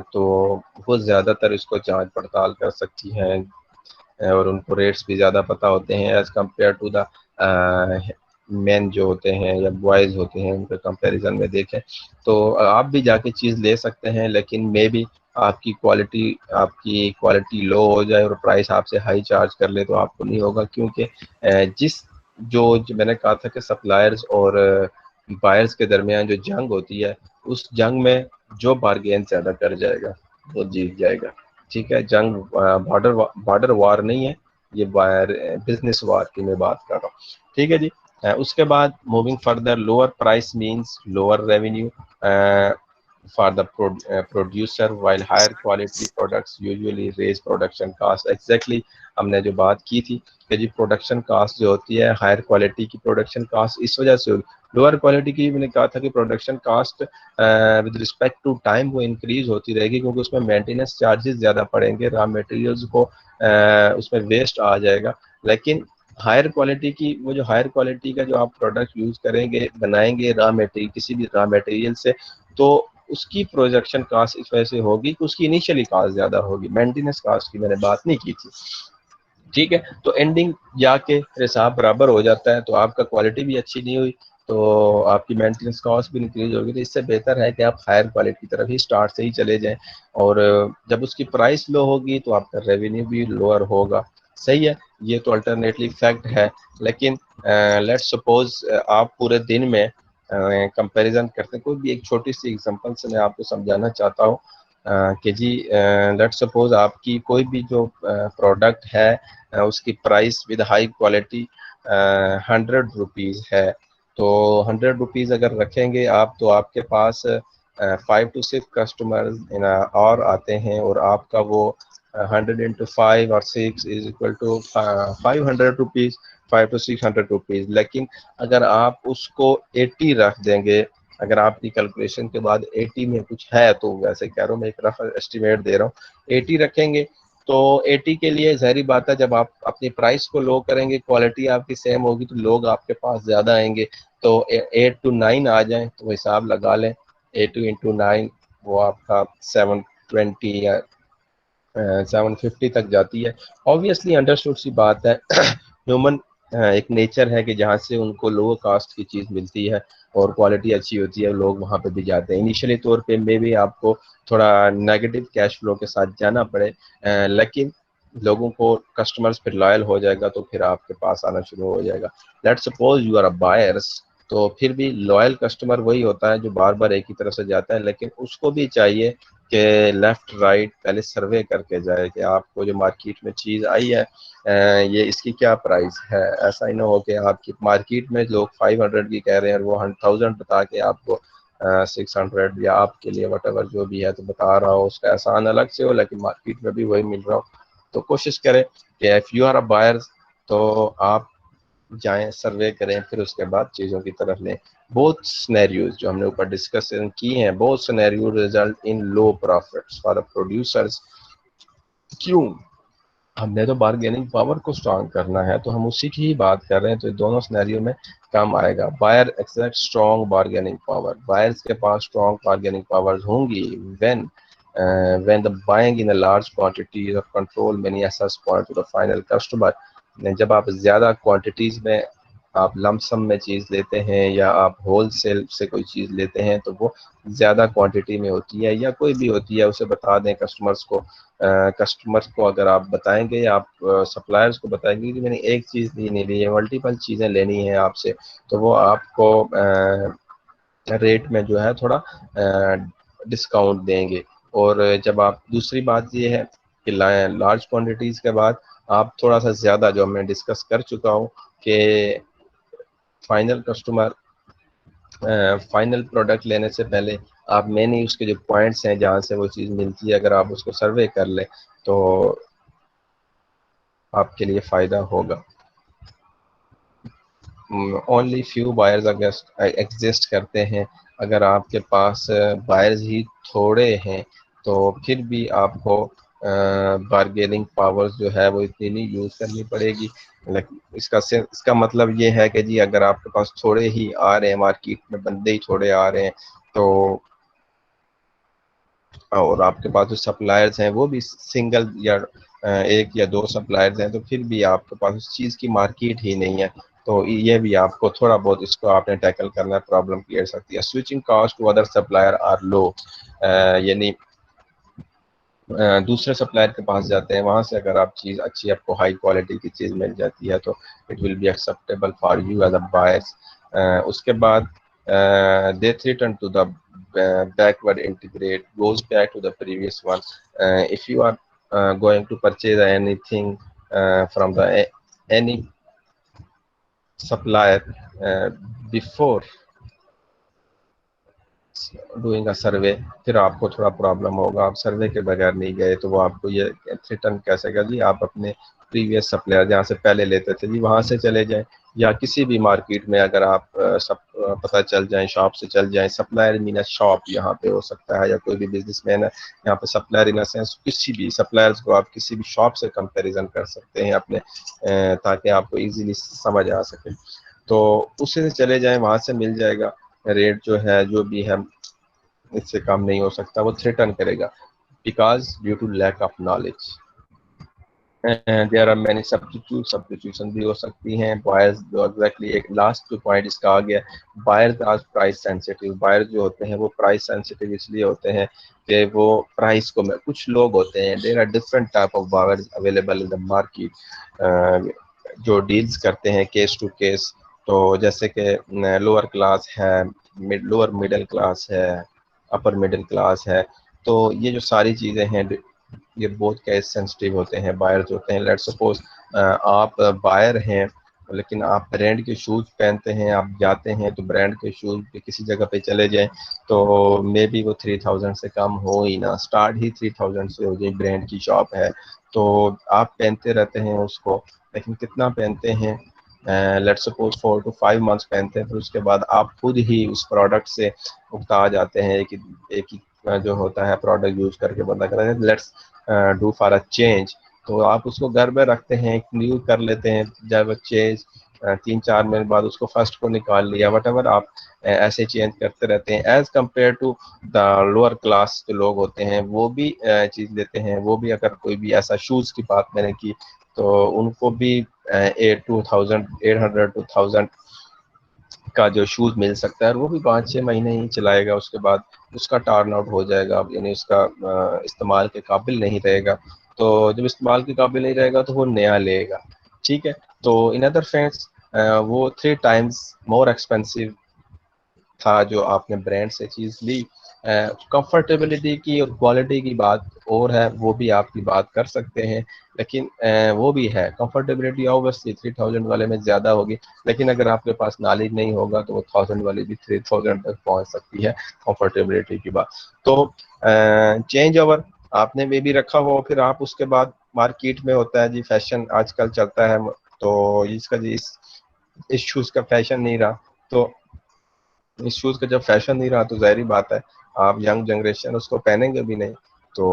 तो वो ज़्यादातर इसको जांच पड़ताल कर सकती हैं और उनको रेट्स भी ज़्यादा पता होते हैं as compare to the men जो होते हैं या बॉयज़ होते हैं, उनके कंपैरिजन में देखें तो आप भी जाके चीज़ ले सकते हैं, लेकिन मे बी आपकी क्वालिटी लो हो जाए और प्राइस आपसे हाई चार्ज कर ले तो आपको नहीं होगा, क्योंकि जिस जो मैंने कहा था कि सप्लायर्स और बायर्स के दरमियान जो जंग होती है, उस जंग में जो बार्गेन ज़्यादा कर जाएगा वो जीत जाएगा। ठीक है, जंग बॉर्डर वार नहीं है, ये बायर बिजनेस वार की मैं बात कर रहा हूँ। ठीक है जी। उसके बाद moving further, lower price means lower revenue for the producer, while higher quality products usually raise production cost। Exactly, हमने जो बात की थी कि जी प्रोडक्शन कास्ट जो होती है, हायर क्वालिटी की प्रोडक्शन कास्ट इस वजह से होगी। लोअर क्वालिटी की मैंने कहा था कि production cost with respect to time वो इंक्रीज होती रहेगी, क्योंकि उसमें मेंटेनेंस चार्जेस ज़्यादा पड़ेंगे, रॉ मटेरियल्स को उसमें वेस्ट आ जाएगा। लेकिन हायर क्वालिटी की, वो जो हायर क्वालिटी का जो आप प्रोडक्ट यूज़ करेंगे, बनाएंगे रॉ मटेरियल, किसी भी रॉ मटेरियल से, तो उसकी प्रोडक्शन कास्ट इस वजह से होगी कि उसकी इनिशियली कास्ट ज़्यादा होगी। मेंटेनेंस कास्ट की मैंने बात नहीं की थी। ठीक है, तो एंडिंग जाके हिसाब बराबर हो जाता है, तो आपका क्वालिटी भी अच्छी नहीं हुई तो आपकी मेंटेनेंस कॉस्ट भी इंक्रीज होगी। तो इससे बेहतर है कि आप हायर क्वालिटी की तरफ ही स्टार्ट से ही चले जाएं, और जब उसकी प्राइस लो होगी तो आपका रेवेन्यू भी लोअर होगा। सही है, ये तो अल्टरनेटली फैक्ट है। लेकिन लेट्स सपोज आप पूरे दिन में कंपैरिजन करते हैं, कोई भी एक छोटी सी एग्जांपल से मैं आपको समझाना चाहता हूँ कि जी लेट्स सपोज आपकी कोई भी जो प्रोडक्ट है उसकी price with high quality 100 rupees है। तो 100 रुपीज़ अगर रखेंगे आप, तो आपके पास 5 to 6 कस्टमर्स और आते हैं, और आपका वो 100 into 5 और 6 is equal to 500 rupees, 5 to 600 rupees. लेकिन अगर आप उसको 80 रख देंगे, अगर आपकी कैलकुलेशन के बाद 80 में कुछ है, तो वैसे कह रहा हूँ मैं, एक रफ एस्टिमेट दे रहा हूँ, 80 रखेंगे तो 80 के लिए ज़ाहिर बात है जब आप अपनी प्राइस को लो करेंगे, क्वालिटी आपकी सेम होगी तो लोग आपके पास ज़्यादा आएंगे। तो 8 to 9 आ जाएं तो हिसाब लगा लें, 8 into 9 वो आपका 720 या 750 तक जाती है। ऑब्वियसली अंडरस्टूड सी बात है, ह्यूमन एक नेचर है कि जहाँ से उनको लोअर कास्ट की चीज़ मिलती है और क्वालिटी अच्छी होती है, लोग वहाँ पे भी जाते हैं। इनिशियली तौर पे मे भी आपको थोड़ा नेगेटिव कैश फ्लो के साथ जाना पड़े, लेकिन लोगों को कस्टमर्स फिर लॉयल हो जाएगा तो फिर आपके पास आना शुरू हो जाएगा। Let's suppose you are a buyers, तो फिर भी लॉयल कस्टमर वही होता है जो बार बार एक ही तरह से जाता है, लेकिन उसको भी चाहिए कि लेफ्ट राइट पहले सर्वे करके जाए कि आपको जो मार्केट में चीज़ आई है ये इसकी क्या प्राइस है। ऐसा ही ना हो कि आपकी मार्केट में लोग 500 की कह रहे हैं और वो 1000 बता के आपको 600 या आपके लिए वट जो भी है तो बता रहा हो, उसका एहसान अलग से हो लेकिन मार्केट में भी वही मिल रहा हो। तो कोशिश करें कि if you are a buyer तो आप जाएं, सर्वे करें, फिर उसके बाद चीज़ों की तरफ लें। बहुत सिनेरियोज जो हमने ऊपर डिस्कशन किए हैं, बहुत scenario result in low profits for the producers. क्यों? हमने तो बार्गेनिंग पावर को स्ट्रांग करना है, तो हम उसी की ही बात कर रहे हैं। तो दोनों सिनेरियो में काम आएगा। Buyer expect strong bargaining power, buyers के पास स्ट्रांग बार्गेनिंग पावर्स होंगी when when the buying in a large quantity or control many access point to the final customer। जब आप ज़्यादा क्वांटिटीज़ में आप लमसम में चीज़ लेते हैं या आप होल सेल से कोई चीज़ लेते हैं, तो वो ज़्यादा क्वांटिटी में होती है या कोई भी होती है, उसे बता दें कस्टमर्स को। कस्टमर्स को अगर आप बताएंगे या आप सप्लायर्स को बताएंगे कि मैंने एक चीज़ नहीं ली है, मल्टीपल चीज़ें लेनी है आपसे, तो वो आपको रेट में जो है थोड़ा डिस्काउंट देंगे। और जब आप, दूसरी बात ये है कि लार्ज क्वांटिटीज़ के बाद आप थोड़ा सा ज़्यादा, जो मैं डिस्कस कर चुका हूँ कि फाइनल कस्टमर फाइनल प्रोडक्ट लेने से पहले आप मैंने उसके जो पॉइंट्स हैं जहाँ से वो चीज़ मिलती है, अगर आप उसको सर्वे कर लें तो आपके लिए फ़ायदा होगा। ओनली फ्यू बायर्स एग्जिस्ट करते हैं। अगर आपके पास बायर्स ही थोड़े हैं तो फिर भी आपको बार्गेनिंग पावर्स जो है वो इतनी नहीं यूज़ करनी पड़ेगी। लेकिन इसका मतलब ये है कि जी अगर आपके पास थोड़े ही आ रहे हैं, मार्केट में बंदे ही थोड़े आ रहे हैं, तो और आपके पास जो सप्लायर्स हैं वो भी सिंगल या एक या दो सप्लायर्स हैं, तो फिर भी आपके पास उस चीज़ की मार्केट ही नहीं है। तो ये भी आपको थोड़ा बहुत, इसको आपने टैकल करना है, प्रॉब्लम क्रिएट सकती है। Switching cost to other supplier are low, यानी दूसरे सप्लायर के पास जाते हैं, वहाँ से अगर आप चीज़ अच्छी, आपको हाई क्वालिटी की चीज़ मिल जाती है, तो it will be acceptable for you as a buyers. उसके बाद they return to the backward integrate, goes back to the previous one। If you are going to purchase anything from the any supplier before doing a survey, फिर आपको थोड़ा प्रॉब्लम होगा। आप सर्वे के बगैर नहीं गए तो वो आपको ये रिटर्न कैसे कर जी, आप अपने प्रीवियस सप्लायर जहाँ से पहले लेते थे जी वहाँ से चले जाएं, या किसी भी मार्केट में अगर आप सब पता चल जाए, शॉप से चल जाएं। सप्लायर मीन शॉप यहाँ पे हो सकता है, या कोई भी बिजनेसमैन है यहाँ पे सप्लायर इन सेंस, किसी भी सप्लायर्स को आप किसी भी शॉप से कंपेरिजन कर सकते हैं अपने, ताकि आपको इजीली समझ आ सके। तो उसी से चले जाएं, वहाँ से मिल जाएगा। रेट जो है जो भी है इससे कम नहीं हो सकता, वो थ्रेटन करेगा, because due to lack of knowledge. There are many substitution भी हो सकती हैं। बायर्स जो एग्जैक्टली, एक लास्ट जो पॉइंट इसका आ गया, buyers are price sensitive. Buyers जो होते हैं वो प्राइस सेंसिटिव इसलिए होते हैं कि वो प्राइस को, कुछ लोग होते हैं, there are different type of buyers available in the market, जो डील्स करते हैं केस टू केस। तो जैसे कि लोअर क्लास है, लोअर मिडिल क्लास है, अपर मिडिल क्लास है, तो ये जो सारी चीज़ें हैं ये बहुत केस सेंसिटिव होते हैं। बायर्स होते हैं, लेट्स सपोज आप बायर हैं लेकिन आप ब्रांड के शूज़ पहनते हैं, आप जाते हैं तो ब्रांड के शूज़ पे किसी जगह पे चले जाएं तो मे बी वो 3000 से कम हो ही ना, स्टार्ट ही 3000 से हो जाए, ब्रांड की शॉप है, तो आप पहनते रहते हैं उसको, लेकिन कितना पहनते हैं, लेट्स सपोज 4 to 5 मंथ्स पहनते हैं, फिर उसके बाद आप खुद ही उस प्रोडक्ट से उगता जाते हैं। एक ही जो होता है प्रोडक्ट यूज करके बंदा कहता है let's do for a change, तो आप उसको घर में रखते हैं, न्यू कर लेते हैं। जब चेंज 3-4 महीने बाद उसको फर्स्ट को निकाल लिया, वट एवर आप ऐसे चेंज करते रहते हैं। As compare to the lower class जो लोग होते हैं वो भी चीज़ लेते हैं, वो भी अगर कोई भी ऐसा शूज़ की बात मैंने की तो उनको भी 800 to 1000 का जो शूज़ मिल सकता है, और वो भी 5-6 महीने ही चलाएगा, उसके बाद उसका टर्न आउट हो जाएगा, यानी उसका इस्तेमाल के काबिल नहीं रहेगा। तो जब इस्तेमाल के काबिल नहीं रहेगा तो वो नया लेगा, ठीक है। तो इन अदर फ्रेंड्स वो 3 times मोर एक्सपेंसिव था जो आपने ब्रांड से चीज़ ली। कंफर्टेबिलिटी की और क्वालिटी की बात और है, वो भी आपकी बात कर सकते हैं, लेकिन वो भी है कंफर्टेबिलिटी ऑब्वियसली 3000 वाले में ज़्यादा होगी, लेकिन अगर आपके पास नॉलेज नहीं होगा तो वो 1000 वाली भी 3000 तक पहुंच सकती है कंफर्टेबिलिटी की बात। तो चेंज ओवर आपने वे भी रखा हो, फिर आप उसके बाद मार्केट में होता है जी फैशन आजकल चलता है, तो इसका जी इस शूज़ का फैशन नहीं रहा, तो इस शूज़ का जब फैशन नहीं रहा तो ज़ाहिर बात है आप यंग जनरेशन उसको पहनेंगे भी नहीं, तो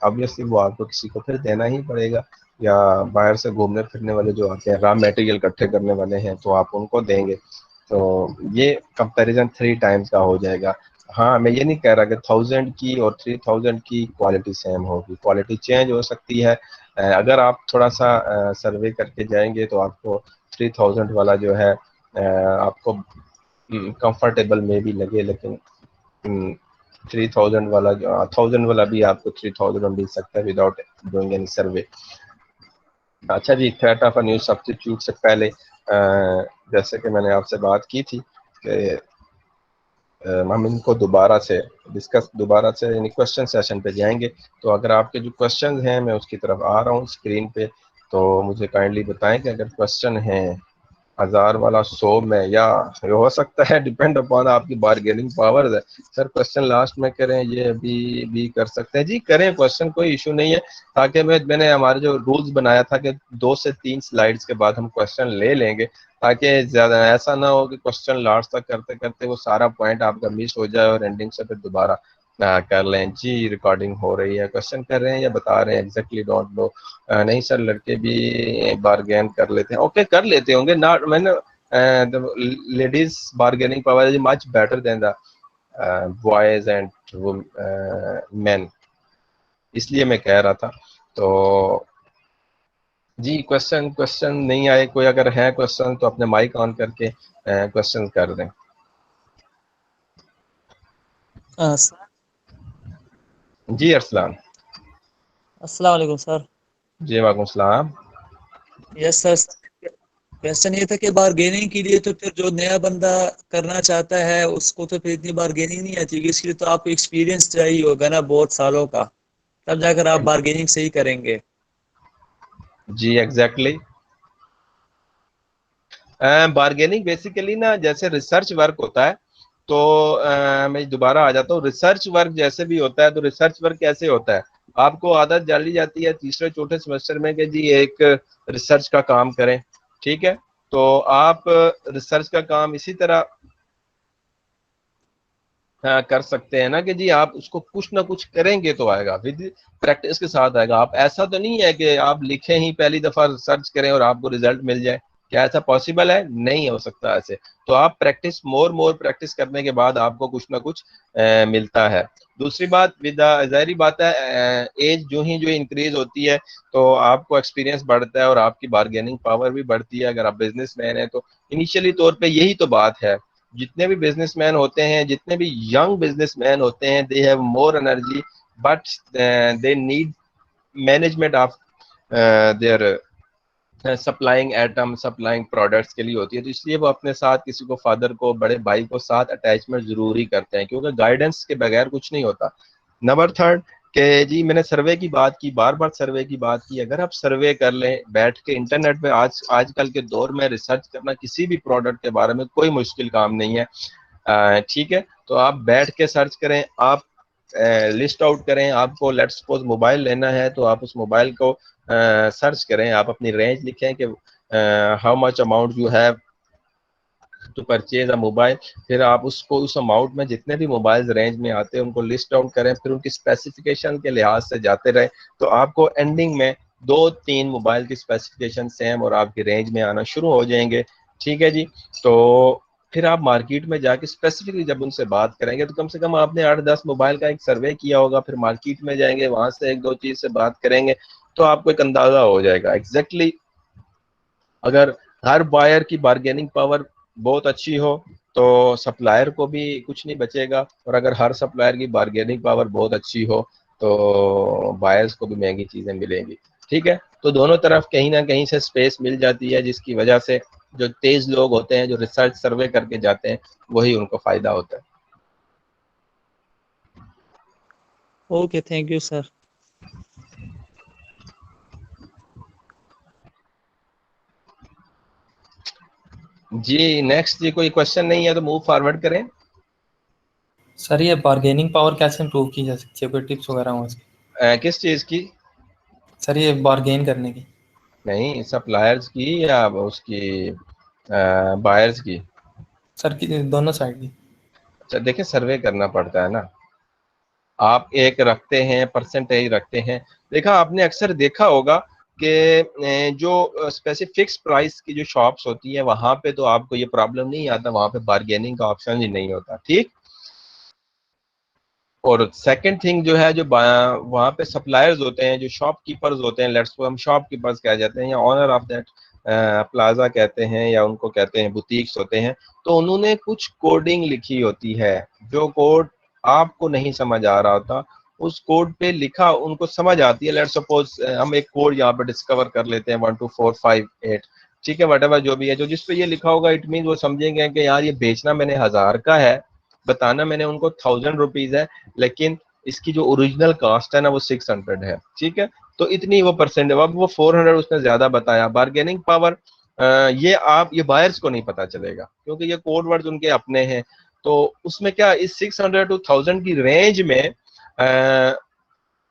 ऑब्वियसली वो आपको किसी को फिर देना ही पड़ेगा, या बाहर से घूमने फिरने वाले जो आते हैं, रॉ मटेरियल इकट्ठे करने वाले हैं, तो आप उनको देंगे। तो ये कंपैरिजन 3 टाइम्स का हो जाएगा। हाँ, मैं ये नहीं कह रहा कि 1000 की और 3000 की क्वालिटी सेम होगी, क्वालिटी चेंज हो सकती है। अगर आप थोड़ा सा सर्वे करके जाएंगे तो आपको 3000 वाला जो है आपको कंफर्टेबल में भी लगे, लेकिन 3000 वाला जो 1000 वाला भी आपको 3000 में मिल सकता है विदाउट डूइंग एनी सर्वे। अच्छा जी, threat of a new substitute से पहले जैसे कि मैंने आपसे बात की थी कि हम इनको दोबारा से यानी क्वेश्चन सेशन पे जाएंगे। तो अगर आपके जो क्वेश्चन हैं, मैं उसकी तरफ आ रहा हूँ स्क्रीन पे, तो मुझे काइंडली बताएं कि अगर क्वेश्चन हैं 1000 वाला 100 में, या हो सकता है डिपेंड अपॉन आपकी बार्गेनिंग पावर है। सर क्वेश्चन लास्ट में करें, ये अभी भी कर सकते हैं जी, करें क्वेश्चन, कोई इशू नहीं है। ताकि मैंने हमारे जो रूल्स बनाया था कि 2 से 3 स्लाइड्स के बाद हम क्वेश्चन ले लेंगे, ताकि ज्यादा ऐसा ना हो कि क्वेश्चन लास्ट तक करते करते वो सारा पॉइंट आपका मिस हो जाए और एंडिंग से फिर दोबारा कर लें। जी रिकॉर्डिंग हो रही है, क्वेश्चन कर रहे हैं या बता रहे हैं, एग्जैक्टली डोंट नो। नहीं सर, लड़के भी बार्गेन कर लेते हैं, ओके कर लेते होंगे ना। मैंने ladies bargaining power is much better than the boys and main, इसलिए मैं कह रहा था। तो जी क्वेश्चन क्वेश्चन नहीं आए कोई, अगर है क्वेश्चन तो अपने माइक ऑन करके क्वेश्चन कर दें। जी अरसलान। अस्सलाम वालेकुम सर। जी वालेकुम सलाम। यस सर, क्वेश्चन ये था कि बारगेनिंग के लिए तो फिर जो नया बंदा करना चाहता है उसको तो फिर इतनी बारगेनिंग नहीं आती, इसके लिए तो आपको एक्सपीरियंस चाहिए होगा ना बहुत सालों का, तब जाकर आप बारगेनिंग सही करेंगे। जी एग्जैक्टली। बार्गेनिंग बेसिकली ना जैसे रिसर्च वर्क होता है, तो मैं दोबारा आ जाता हूँ। रिसर्च वर्क जैसे भी होता है, तो रिसर्च वर्क कैसे होता है, आपको आदत डाली जाती है तीसरे चौथे सेमेस्टर में कि जी एक रिसर्च का काम करें, ठीक है। तो आप रिसर्च का काम इसी तरह कर सकते हैं ना कि जी आप उसको कुछ ना कुछ करेंगे तो आएगा, विद प्रैक्टिस के साथ आएगा। आप ऐसा तो नहीं है कि आप लिखें ही पहली दफा सर्च करें और आपको रिजल्ट मिल जाए, क्या ऐसा पॉसिबल है? नहीं हो सकता ऐसे। तो आप प्रैक्टिस मोर प्रैक्टिस करने के बाद आपको कुछ ना कुछ मिलता है। दूसरी बात, विद जाहिर बात है एज जो इंक्रीज होती है तो आपको एक्सपीरियंस बढ़ता है और आपकी बार्गेनिंग पावर भी बढ़ती है। अगर आप बिजनेसमैन हैं तो इनिशियली तौर पे यही तो बात है। जितने भी बिजनेसमैन होते हैं, जितने भी यंग बिजनेसमैन होते हैं, दे have more energy, but they need management of their supplying item, supplying products के लिए होती है। तो इसलिए वो अपने साथ किसी को, फादर को, बड़े भाई को साथ अटैचमेंट जरूरी करते हैं, क्योंकि गाइडेंस के बगैर कुछ नहीं होता। नंबर थर्ड कि जी मैंने सर्वे की बात की, बार बार सर्वे की बात की। अगर आप सर्वे कर लें बैठ के इंटरनेट पे, आजकल के दौर में रिसर्च करना किसी भी प्रोडक्ट के बारे में कोई मुश्किल काम नहीं है, ठीक है। तो आप बैठ के सर्च करें, आप लिस्ट आउट करें। आपको लेट्स सपोज मोबाइल लेना है तो आप उस मोबाइल को सर्च करें, आप अपनी रेंज लिखें कि how much amount you have to purchase a mobile. फिर आप उसको उस अमाउंट में जितने भी मोबाइल रेंज में आते हैं उनको लिस्ट आउट करें, फिर उनकी स्पेसिफिकेशन के लिहाज से जाते रहे, तो आपको एंडिंग में 2-3 मोबाइल की स्पेसिफिकेशन सेम और आपकी रेंज में आना शुरू हो जाएंगे, ठीक है जी। तो फिर आप मार्केट में जाके स्पेसिफिकली जब उनसे बात करेंगे तो कम से कम आपने 8-10 मोबाइल का एक सर्वे किया होगा, फिर मार्केट में जाएंगे, वहां से 1-2 चीज से बात करेंगे, तो आपको एक अंदाजा हो जाएगा एग्जैक्टली। अगर हर बायर की बार्गेनिंग पावर बहुत अच्छी हो तो सप्लायर को भी कुछ नहीं बचेगा, और अगर हर सप्लायर की बार्गेनिंग पावर बहुत अच्छी हो तो बायर्स को भी महंगी चीजें मिलेंगी, ठीक है। तो दोनों तरफ कहीं ना कहीं से स्पेस मिल जाती है, जिसकी वजह से जो तेज लोग होते हैं, जो रिसर्च सर्वे करके जाते हैं, वही उनको फायदा होता है। Okay, thank you sir. जी नेक्स्ट, जी कोई क्वेश्चन नहीं है तो मूव फॉरवर्ड करें। सर ये बार्गेनिंग पावर कैसे इम्प्रूव की जा सकती है, कोई टिप्स वगैरह हो इसकी? किस चीज की? सर ये बार्गेन करने की। नहीं, सप्लायर्स की या उसकी बायर्स की? सर की दोनों साइड की। अच्छा देखिए, सर्वे करना पड़ता है ना, आप एक रखते हैं, परसेंटेज रखते हैं। देखा आपने अक्सर देखा होगा कि जो स्पेसिफिक्स प्राइस की जो शॉप्स होती है वहां पे तो आपको ये प्रॉब्लम नहीं आता, वहां पे बार्गेनिंग का ऑप्शन ही नहीं होता, ठीक। और सेकंड थिंग जो है, जो वहाँ पे सप्लायर्स होते हैं, जो शॉपकीपर्स होते हैं, लेट्स हम शॉपकीपर्स कह जाते हैं या ऑनर ऑफ दैट प्लाजा कहते हैं या उनको कहते हैं बुटीक्स होते हैं, तो उन्होंने कुछ कोडिंग लिखी होती है, जो कोड आपको नहीं समझ आ रहा होता, उस कोड पे लिखा उनको समझ आती है। लेट्स सपोज हम एक कोड यहाँ पे डिस्कवर कर लेते हैं 12458, ठीक है, वटेवर जो भी है, जो जिस पे ये लिखा होगा, इट मीन वो समझेंगे कि यार ये बेचना मैंने 1000 का है, बताना मैंने उनको 1000 रुपीज है, लेकिन इसकी जो ओरिजिनल कॉस्ट है ना वो 600 है, ठीक है। तो इतनी वो परसेंट है, अब वो 400 उसने ज्यादा बताया। बार्गेनिंग पावर ये बायर्स को नहीं पता चलेगा क्योंकि ये कोड वर्ड्स उनके अपने हैं। तो उसमें क्या, इस 600 to 1000 की रेंज में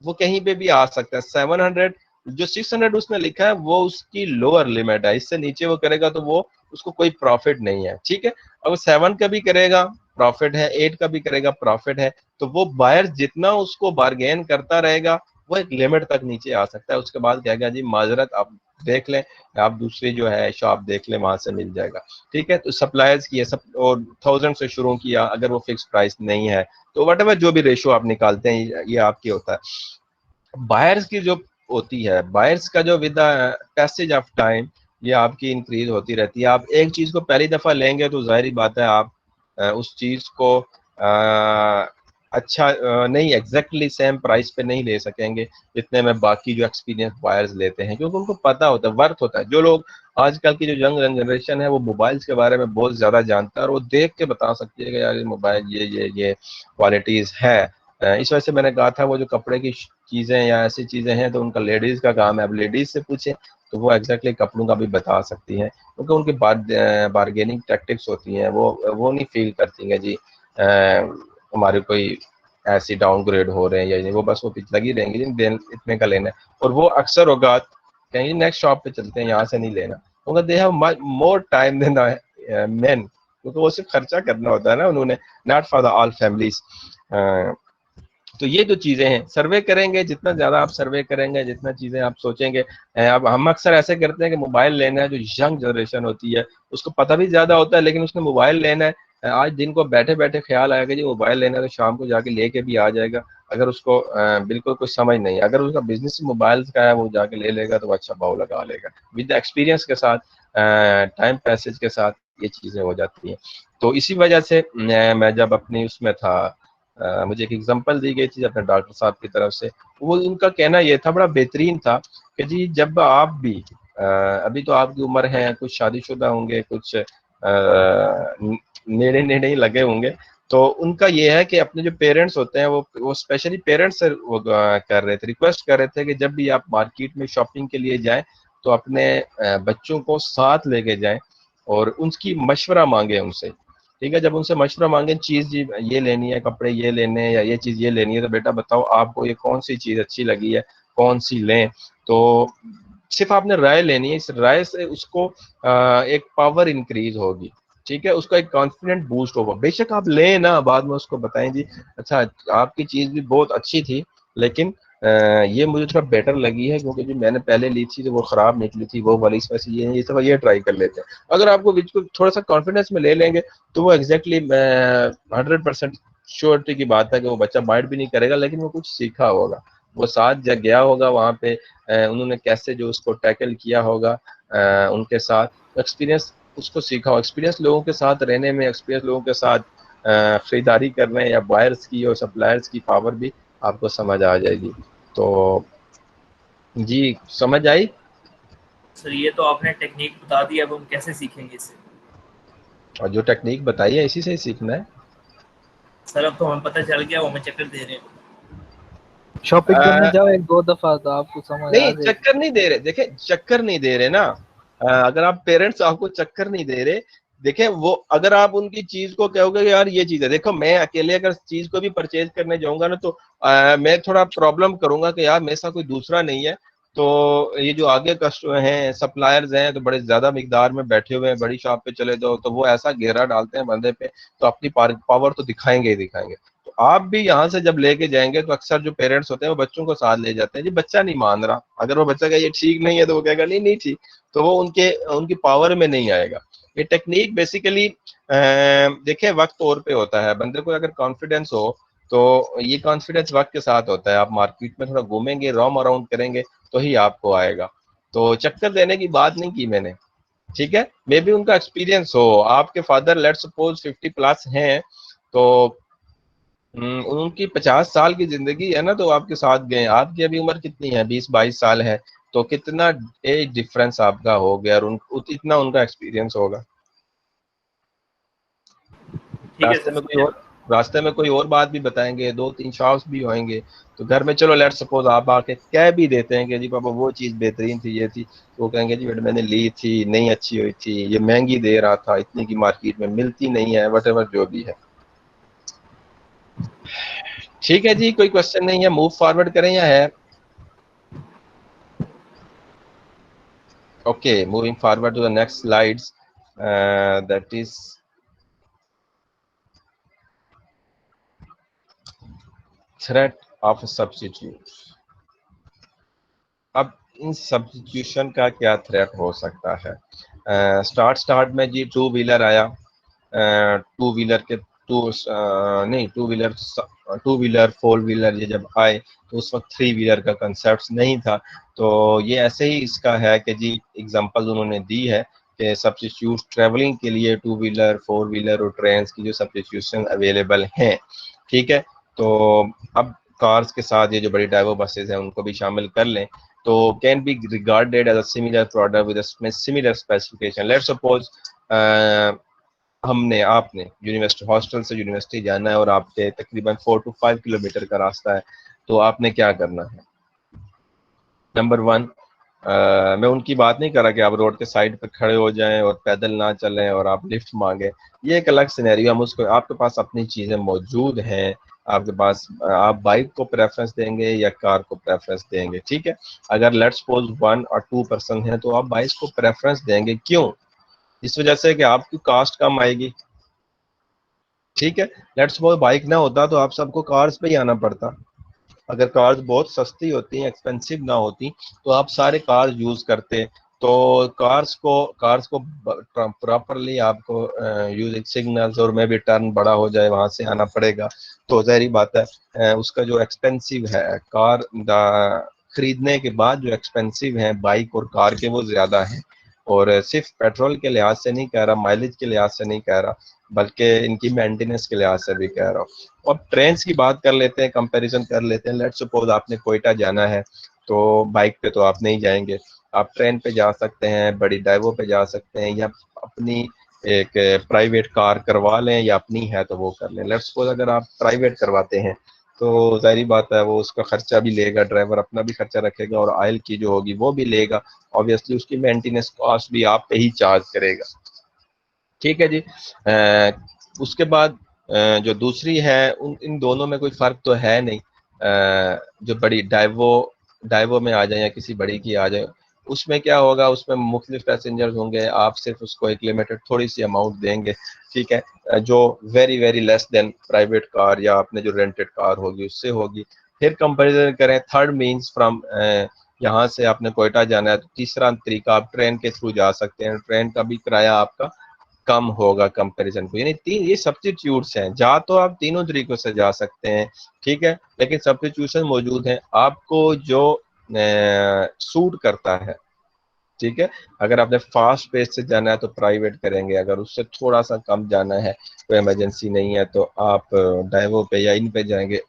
वो कहीं पे भी आ सकता है। 700 जो 600 उसमें लिखा है वो उसकी लोअर लिमिट है, इससे नीचे वो करेगा तो वो उसको कोई प्रॉफिट नहीं है, ठीक है। अब 7 का भी करेगा प्रॉफिट है, 8 का भी करेगा प्रॉफिट है। तो वो बायर जितना उसको बार्गेन करता रहेगा वो एक लिमिट तक नीचे आ सकता है, उसके बाद कहेगा जी माजरत आप देख लें, आप दूसरी जो है शॉप देख लें, वहां से मिल जाएगा, ठीक है। तो सप्लायर्स की सब और 1000 से शुरू किया, अगर वो फिक्स प्राइस नहीं है तो वट जो भी रेशो आप निकालते हैं ये आपके होता है। बायर्स की जो होती है, बायर्स का जो विद पैसेज ऑफ टाइम ये आपकी इंक्रीज होती रहती है। आप एक चीज को पहली दफा लेंगे तो जाहिर बात है आप उस चीज को अच्छा नहीं एग्जैक्टली सेम प्राइस पे नहीं ले सकेंगे जितने में बाकी जो एक्सपीरियंस बायर्स लेते हैं, क्योंकि उनको पता होता है, वर्थ होता है। जो लोग आजकल की जो यंग जनरेशन है वो मोबाइल्स के बारे में बहुत ज्यादा जानता है और वो देख के बता सकती है कि यार ये मोबाइल ये क्वालिटीज है। इस वजह से मैंने कहा था वो जो कपड़े की चीजें या ऐसी चीजें हैं तो उनका लेडीज का काम है। अब लेडीज से पूछे तो वो एग्जैक्टली कपड़ों का भी बता सकती हैं, क्योंकि उनकी बार्गेनिंग टैक्टिक्स होती हैं, वो नहीं फील करती हैं जी हमारे कोई ऐसी डाउनग्रेड हो रहे हैं या नहीं, वो बस वो लगी रहेंगी इतने का लेना है। और वो अक्सर होगा कहीं नेक्स्ट शॉप पे चलते हैं, यहाँ से नहीं लेना, क्योंकि they have more time than men, क्योंकि वो सिर्फ खर्चा करना होता है ना उन्होंने, not for the all families. तो ये जो चीजें हैं, सर्वे करेंगे, जितना ज्यादा आप सर्वे करेंगे, जितना चीजें आप सोचेंगे। अब हम अक्सर ऐसे करते हैं कि मोबाइल लेना है, जो यंग जनरेशन होती है उसको पता भी ज्यादा होता है, लेकिन उसने मोबाइल लेना है, आज दिन को बैठे बैठे ख्याल आएगा जी मोबाइल लेना है तो शाम को जाके लेके भी आ जाएगा। अगर उसको बिल्कुल कुछ समझ नहीं, अगर उसका बिजनेस मोबाइल का है वो जाके ले लेगा तो अच्छा भाव लगा लेगा। विद एक्सपीरियंस के साथ, टाइम पैसेज के साथ ये चीजें हो जाती हैं। तो इसी वजह से मैं जब अपनी उसमें था, मुझे एक एग्जांपल दी गई थी अपने डॉक्टर साहब की तरफ से, वो उनका कहना ये था, बड़ा बेहतरीन था कि जी जब आप भी अभी तो आपकी उम्र है, कुछ शादीशुदा होंगे, कुछ नेड़े नेड़े ही लगे होंगे, तो उनका ये है कि अपने जो पेरेंट्स होते हैं वो स्पेशली पेरेंट्स से वो कर रहे थे, रिक्वेस्ट कर रहे थे कि जब भी आप मार्केट में शॉपिंग के लिए जाएं तो अपने बच्चों को साथ लेके जाएं और उनकी मशवरा मांगे उनसे, ठीक है। जब उनसे मशवरा मांगे चीज जी ये लेनी है, कपड़े ये लेने हैं या ये चीज ये लेनी है, तो बेटा बताओ आपको ये कौन सी चीज अच्छी लगी है, कौन सी लें। तो सिर्फ आपने राय लेनी है, इस राय से उसको एक पावर इंक्रीज होगी, ठीक है, उसका एक कॉन्फिडेंट बूस्ट होगा। बेशक आप लें ना, बाद में उसको बताएं जी अच्छा आपकी चीज भी बहुत अच्छी थी, लेकिन ये मुझे थोड़ा बेटर लगी है क्योंकि जो मैंने पहले ली थी तो वो खराब निकली थी वो वाली, इस वजह से ये सब ये ट्राई कर लेते हैं। अगर आपको बिल्कुल थोड़ा सा कॉन्फिडेंस में ले लेंगे तो वो एग्जैक्टली 100% श्योरिटी की बात है कि वो बच्चा माइंड भी नहीं करेगा, लेकिन वो कुछ सीखा होगा, वो साथ जब गया होगा वहाँ पे, उन्होंने कैसे जो उसको टैकल किया होगा उनके साथ, एक्सपीरियंस उसको सीखा हो। एक्सपीरियंस लोगों के साथ रहने में, एक्सपीरियंस लोगों के साथ खरीदारी करने या बायर्स की और सप्लायर्स की पावर भी आपको समझ आ जाएगी। तो जी समझ आई सर ये तो आपने टेक्निक बता दी, अब हम कैसे सीखेंगे इसे? और जो टेक्निक बताई है इसी से ही सीखना है सर। अब तो हमें पता चल गया, वो हमें चक्कर दे रहे हैं। शॉपिंग करने जाओ एक दो दफा तो आपको समझ आ नहीं, जाएगी। चक्कर नहीं दे रहे, देखे चक्कर नहीं दे रहे ना, अगर आप पेरेंट्स आपको चक्कर नहीं दे रहे, देखे वो अगर आप उनकी चीज को कहोगे यार ये चीज है, देखो मैं अकेले अगर चीज को भी परचेज करने जाऊंगा ना तो मैं थोड़ा प्रॉब्लम करूंगा कि यार मेरे साथ कोई दूसरा नहीं है, तो ये जो आगे कस्टमर हैं, सप्लायर्स हैं, तो बड़े ज्यादा मिकदार में बैठे हुए हैं, बड़ी शॉप पे चले जाओ तो वो ऐसा घेरा डालते हैं बंदे पे, तो अपनी पावर तो दिखाएंगे ही दिखाएंगे। तो आप भी यहाँ से जब लेके जाएंगे तो अक्सर जो पेरेंट्स होते हैं वो बच्चों को साथ ले जाते हैं, जी बच्चा नहीं मान रहा, अगर वो बच्चा कहे ये ठीक नहीं है तो वो कहेगा नहीं नहीं ठीक, तो वो उनकी पावर में नहीं आएगा। ये टेक्निक बेसिकली देखिए वक्त तौर पे होता है, बंदे को अगर कॉन्फिडेंस हो तो ये कॉन्फिडेंस वक्त के साथ होता है। आप मार्केट में थोड़ा घूमेंगे, रोम अराउंड करेंगे तो ही आपको आएगा। तो चक्कर देने की बात नहीं की मैंने, ठीक है। मे बी उनका एक्सपीरियंस हो, आपके फादर लेट्स सपोज 50+ हैं, तो उनकी 50 साल की जिंदगी है ना, तो आपके साथ गए, आपकी अभी उम्र कितनी है, 20-22 साल है, तो कितना एज डिफरेंस आपका हो गया और इतना उनका एक्सपीरियंस होगा। ठीक है सर। रास्ते में कोई और बात भी बताएंगे, 2-3 शॉप्स भी होंगे, तो घर में चलो लेट्स सपोज आप आके कह भी देते हैं कि जी पापा वो चीज़ बेहतरीन थी, ये थी, तो वो कहेंगे जी बेटा मैंने ली थी, नहीं अच्छी हुई थी, ये महंगी दे रहा था, इतनी की मार्केट में मिलती नहीं है, वट जो भी है। ठीक है जी, कोई क्वेश्चन नहीं है, मूव फॉरवर्ड करें या है? Okay, moving forward to the next slides, that is threat of substitute. अब इन सब्स्टिट्यूशन का क्या थ्रेट हो सकता है? स्टार्ट में जी टू व्हीलर आया, टू व्हीलर के टू व्हीलर फोर व्हीलर ये जब आए तो उस वक्त थ्री व्हीलर का कंसेप्ट नहीं था। तो ये ऐसे ही इसका है कि जी एग्जांपल उन्होंने दी है कि सब्स्टिट्यूट ट्रेवलिंग के लिए टू व्हीलर फोर व्हीलर और ट्रेन की जो सब्स्टिट्यूशन अवेलेबल हैं, ठीक है। तो अब कार्स के साथ ये जो बड़ी डाइवो बसेज हैं उनको भी शामिल कर लें, तो can be regarded as a similar product with a similar specification. Let's suppose आपने यूनिवर्सिटी हॉस्टल से यूनिवर्सिटी जाना है और आपके तकरीबन 4 to 5 किलोमीटर का रास्ता है, तो आपने क्या करना है? नंबर 1, मैं उनकी बात नहीं कर रहा कि आप रोड के साइड पर खड़े हो जाएं और पैदल ना चलें और आप लिफ्ट मांगे, ये एक अलग सिनेरियो। हम उसको, आपके पास अपनी चीज़ें मौजूद हैं, आपके पास, आप बाइक को प्रेफरेंस देंगे या कार को प्रेफरेंस देंगे, ठीक है। अगर लेट्स सपोज 1 और 2 पर्सन हैं तो आप बाइक को प्रेफरेंस देंगे, क्यों? इस वजह से कि आपकी कास्ट कम आएगी, ठीक है। लेट्स सपोज बाइक ना होता तो आप सबको कार्स पे ही आना पड़ता। अगर कार्स बहुत सस्ती होती, एक्सपेंसिव ना होती, तो आप सारे कार्स यूज करते। तो कार्स को प्रॉपरली आपको यूज सिग्नल्स और में भी टर्न बड़ा हो जाए वहां से आना पड़ेगा, तो ज़ाहिर बात है उसका जो एक्सपेंसिव है कार खरीदने के बाद जो एक्सपेंसिव है बाइक और कार के, वो ज्यादा है। और सिर्फ पेट्रोल के लिहाज से नहीं कह रहा, माइलेज के लिहाज से नहीं कह रहा, बल्कि इनकी मेंटेनेंस के लिहाज से भी कह रहा हूँ। अब ट्रेन की बात कर लेते हैं, कंपैरिजन कर लेते हैं। लेट्स सपोज आपने कोयटा जाना है, तो बाइक पे तो आप नहीं जाएंगे, आप ट्रेन पे जा सकते हैं, बड़ी डाइवो पे जा सकते हैं, या अपनी एक प्राइवेट कार करवा लें, या अपनी है तो वो कर लें। लेट्स सपोज अगर आप प्राइवेट करवाते हैं तो जाहिर बात है वो उसका खर्चा भी लेगा, ड्राइवर अपना भी खर्चा रखेगा और ऑयल की जो होगी वो भी लेगा, ऑब्वियसली उसकी मेंटेनेंस कॉस्ट भी आप पे ही चार्ज करेगा, ठीक है जी। उसके बाद जो दूसरी है, इन दोनों में कोई फ़र्क तो है नहीं। जो बड़ी डाइवो में आ जाए या किसी बड़ी की आ जाए, उसमें क्या होगा, उसमें मुख्तलिफ पैसेंजर्स होंगे, आप सिर्फ उसको एक लिमिटेड थोड़ी सी अमाउंट देंगे, ठीक है, जो very very less than private car या आपने जो रेंटेड कार होगी उससे होगी। फिर कंपेरिजन करें थर्ड मीन्स फ्रॉम, यहाँ से आपने कोयटा जाना है तो तीसरा तरीका आप ट्रेन के थ्रू जा सकते हैं, ट्रेन का भी किराया आपका कम होगा कंपैरिजन को। यानी तीन ये सब्स्टिट्यूट्स हैं, जा तो आप तीनों तरीकों से जा सकते हैं, ठीक है, लेकिन सब्स्टिट्यूशन मौजूद है आपको जो सूट करता है, ठीक है। अगर आपने फास्ट पेस से जाना है तो प्राइवेट करेंगे, अगर उससे थोड़ा सा कम जाना है, कोई इमरजेंसी नहीं है, तो आप डाइवो पे या इन पे जाएंगे।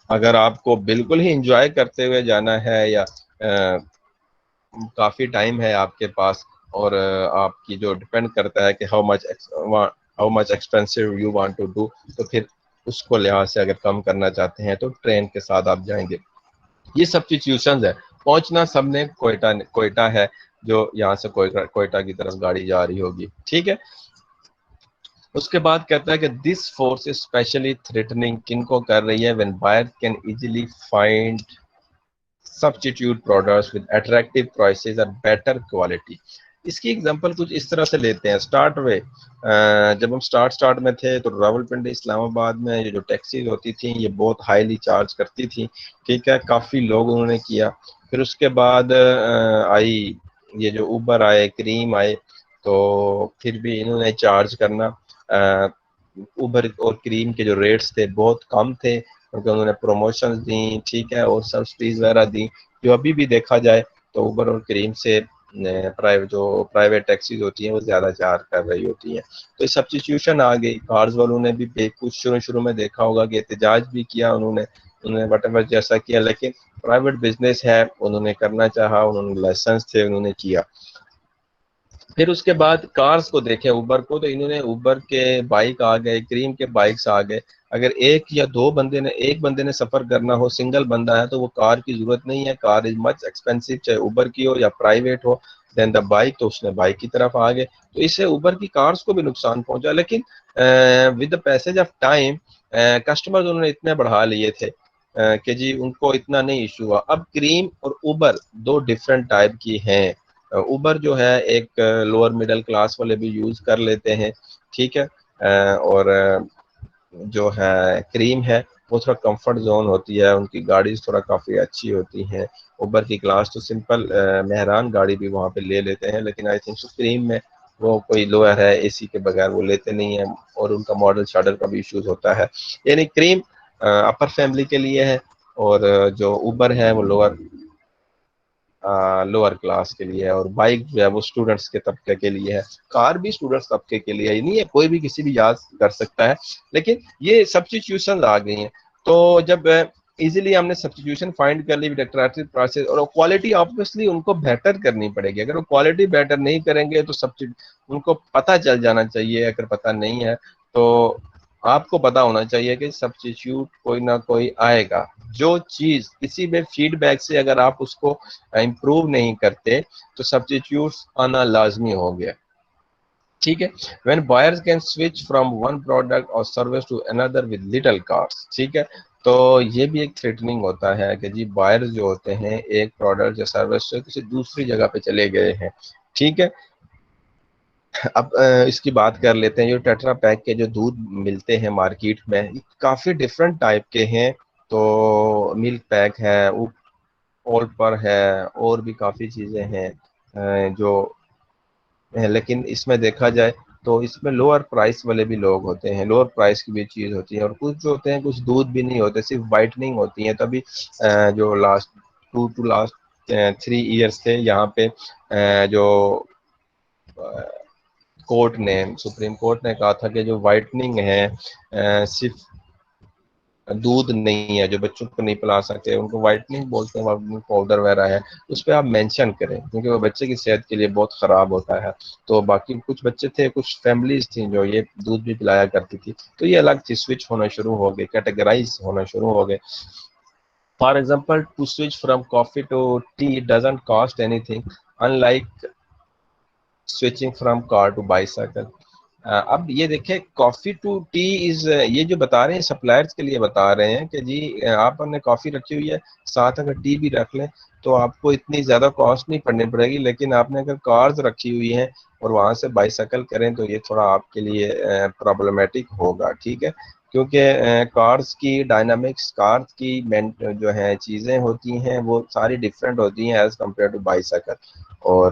अगर आपको बिल्कुल ही इंजॉय करते हुए जाना है या काफ़ी टाइम है आपके पास, और आपकी जो डिपेंड करता है कि how much expensive you want to do, तो फिर उसको लिहाज से अगर कम करना चाहते हैं तो ट्रेन के साथ आप जाएंगे। ये सब्स्टिट्यूशंस है। पहुंचना सबने कोयटा है, जो यहाँ से कोयटा की तरफ गाड़ी जा रही होगी, ठीक है। उसके बाद कहता है कि this force is specially threatening, किनको कर रही है? When buyer can easily find substitute products with attractive prices and better quality। इसकी एग्जांपल कुछ इस तरह से लेते हैं। स्टार्ट वे जब हम स्टार्ट में थे तो रावलपिंडी इस्लामाबाद में ये जो टैक्सीज होती थी ये बहुत हाईली चार्ज करती थी, ठीक है, काफ़ी लोग उन्होंने किया। फिर उसके बाद आई ये जो उबर आए, क्रीम आए, तो फिर भी इन्होंने चार्ज करना, उबर और क्रीम के जो रेट्स थे बहुत कम थे क्योंकि उन्होंने प्रमोशंस दी, ठीक है, और सब्सिडीज वगैरह दी। जो अभी भी देखा जाए तो उबर और क्रीम से प्राइवेट टैक्सीज होती हैं वो ज़्यादा चार्ज कर रही होती हैं। तो सब्स्टिट्यूशन आ गई। कार्स वालों ने भी कुछ शुरू में देखा होगा कि एहतजाज भी किया उन्होंने वट जैसा किया, लेकिन प्राइवेट बिजनेस है, उन्होंने करना चाहा, उन्होंने लाइसेंस थे, उन्होंने किया। फिर उसके बाद कार्स को देखें, उबर को, तो इन्होंने उबर के बाइक आ गए, क्रीम के बाइक्स आ गए। अगर एक बंदे ने सफर करना हो, सिंगल बंदा है, तो वो कार की जरूरत नहीं है, कार इज मच एक्सपेंसिव, चाहे उबर की हो या प्राइवेट हो देन द बाइक, तो उसने बाइक की तरफ आ गए। तो इससे उबर की कार्स को भी नुकसान पहुंचा, लेकिन with the passage of time customers उन्होंने इतने बढ़ा लिए थे कि जी उनको इतना नहीं इशू हुआ। अब क्रीम और उबर दो डिफरेंट टाइप की हैं। उबर जो है एक लोअर मिडिल क्लास वाले भी यूज़ कर लेते हैं, ठीक है, और जो है क्रीम है वो थोड़ा कंफर्ट जोन होती है, उनकी गाड़ी थोड़ा काफ़ी अच्छी होती है। उबर की क्लास तो सिंपल मेहरान गाड़ी भी वहाँ पे ले लेते हैं, लेकिन आई थिंक क्रीम में वो कोई लोअर है, एसी के बगैर वो लेते नहीं है, और उनका मॉडल शार्टर का भी इशूज़ होता है। यानी क्रीम अपर फैमिली के लिए है, और जो उबर है वो लोअर क्लास के लिए है, और बाइक जो है वो स्टूडेंट्स के तबके के लिए है। कार भी स्टूडेंट्स तबके के लिए ही नहीं है, कोई भी किसी भी याद कर सकता है, लेकिन ये सब्स्टिट्यूशन आ गई हैं। तो जब इजीली हमने सब्स्टिट्यूशन फाइंड कर ली इलेक्ट्रिक प्रोसेस, और क्वालिटी ऑब्वियसली उनको बेहतर करनी पड़ेगी। अगर वो क्वालिटी बेटर नहीं करेंगे तो उनको पता चल जाना चाहिए, अगर पता नहीं है तो आपको पता होना चाहिए कि सब्स्टिट्यूट कोई ना कोई आएगा। जो चीज़ किसी भी फीडबैक से अगर आप उसको इम्प्रूव नहीं करते तो सब्स्टिट्यूट्स आना लाजमी हो गया, ठीक है। When buyers can switch from one product और service to another with little cost, ठीक है, तो ये भी एक थ्रेटनिंग होता है कि जी बायर्स जो होते हैं एक प्रोडक्ट या सर्विस से किसी दूसरी जगह पे चले गए हैं, ठीक है। अब इसकी बात कर लेते हैं। जो टेट्रा पैक के जो दूध मिलते हैं मार्केट में काफ़ी डिफरेंट टाइप के हैं। तो मिल्क पैक है, ओल्ड पर है, और भी काफ़ी चीज़ें हैं जो लेकिन इसमें देखा जाए तो इसमें लोअर प्राइस वाले भी लोग होते हैं, लोअर प्राइस की भी चीज़ होती है, और कुछ जो होते हैं कुछ दूध भी नहीं होते, सिर्फ वाइटनिंग होती है। तभी जो लास्ट 3 ईयर्स थे यहाँ पे जो सुप्रीम कोर्ट ने कहा था कि जो वाइटनिंग है सिर्फ दूध नहीं है, जो बच्चों को नहीं पिला सकते उनको वाइटनिंग बोलते हैं, वाइटनिंग पाउडर वगैरह है, उस पर आप मेंशन करें क्योंकि वो बच्चे की सेहत के लिए बहुत ख़राब होता है। तो बाकी कुछ बच्चे थे, कुछ फैमिलीज थी जो ये दूध भी पिलाया करती थी, तो ये अलग चीज स्विच होना शुरू हो गए, कैटेगराइज होना शुरू हो गए। For example, to switch from coffee to tea doesn't cost anything, unlike switching from car to bicycle. अब ये देखें, कॉफ़ी टू टी इज, ये जो बता रहे हैं सप्लायर्स के लिए बता रहे हैं कि जी आपने कॉफ़ी रखी हुई है, साथ अगर टी भी रख लें तो आपको इतनी ज़्यादा कॉस्ट नहीं पड़नी पड़ेगी, लेकिन आपने अगर कार्स रखी हुई हैं और वहाँ से बाईसाइकिल करें तो ये थोड़ा आपके लिए प्रॉब्लमेटिक होगा, ठीक है, क्योंकि कार्स की डायनामिक्स, कार्स की जो है चीज़ें होती हैं वो सारी डिफरेंट होती हैं एज़ कम्पेयर टू बाईसाइकिल। और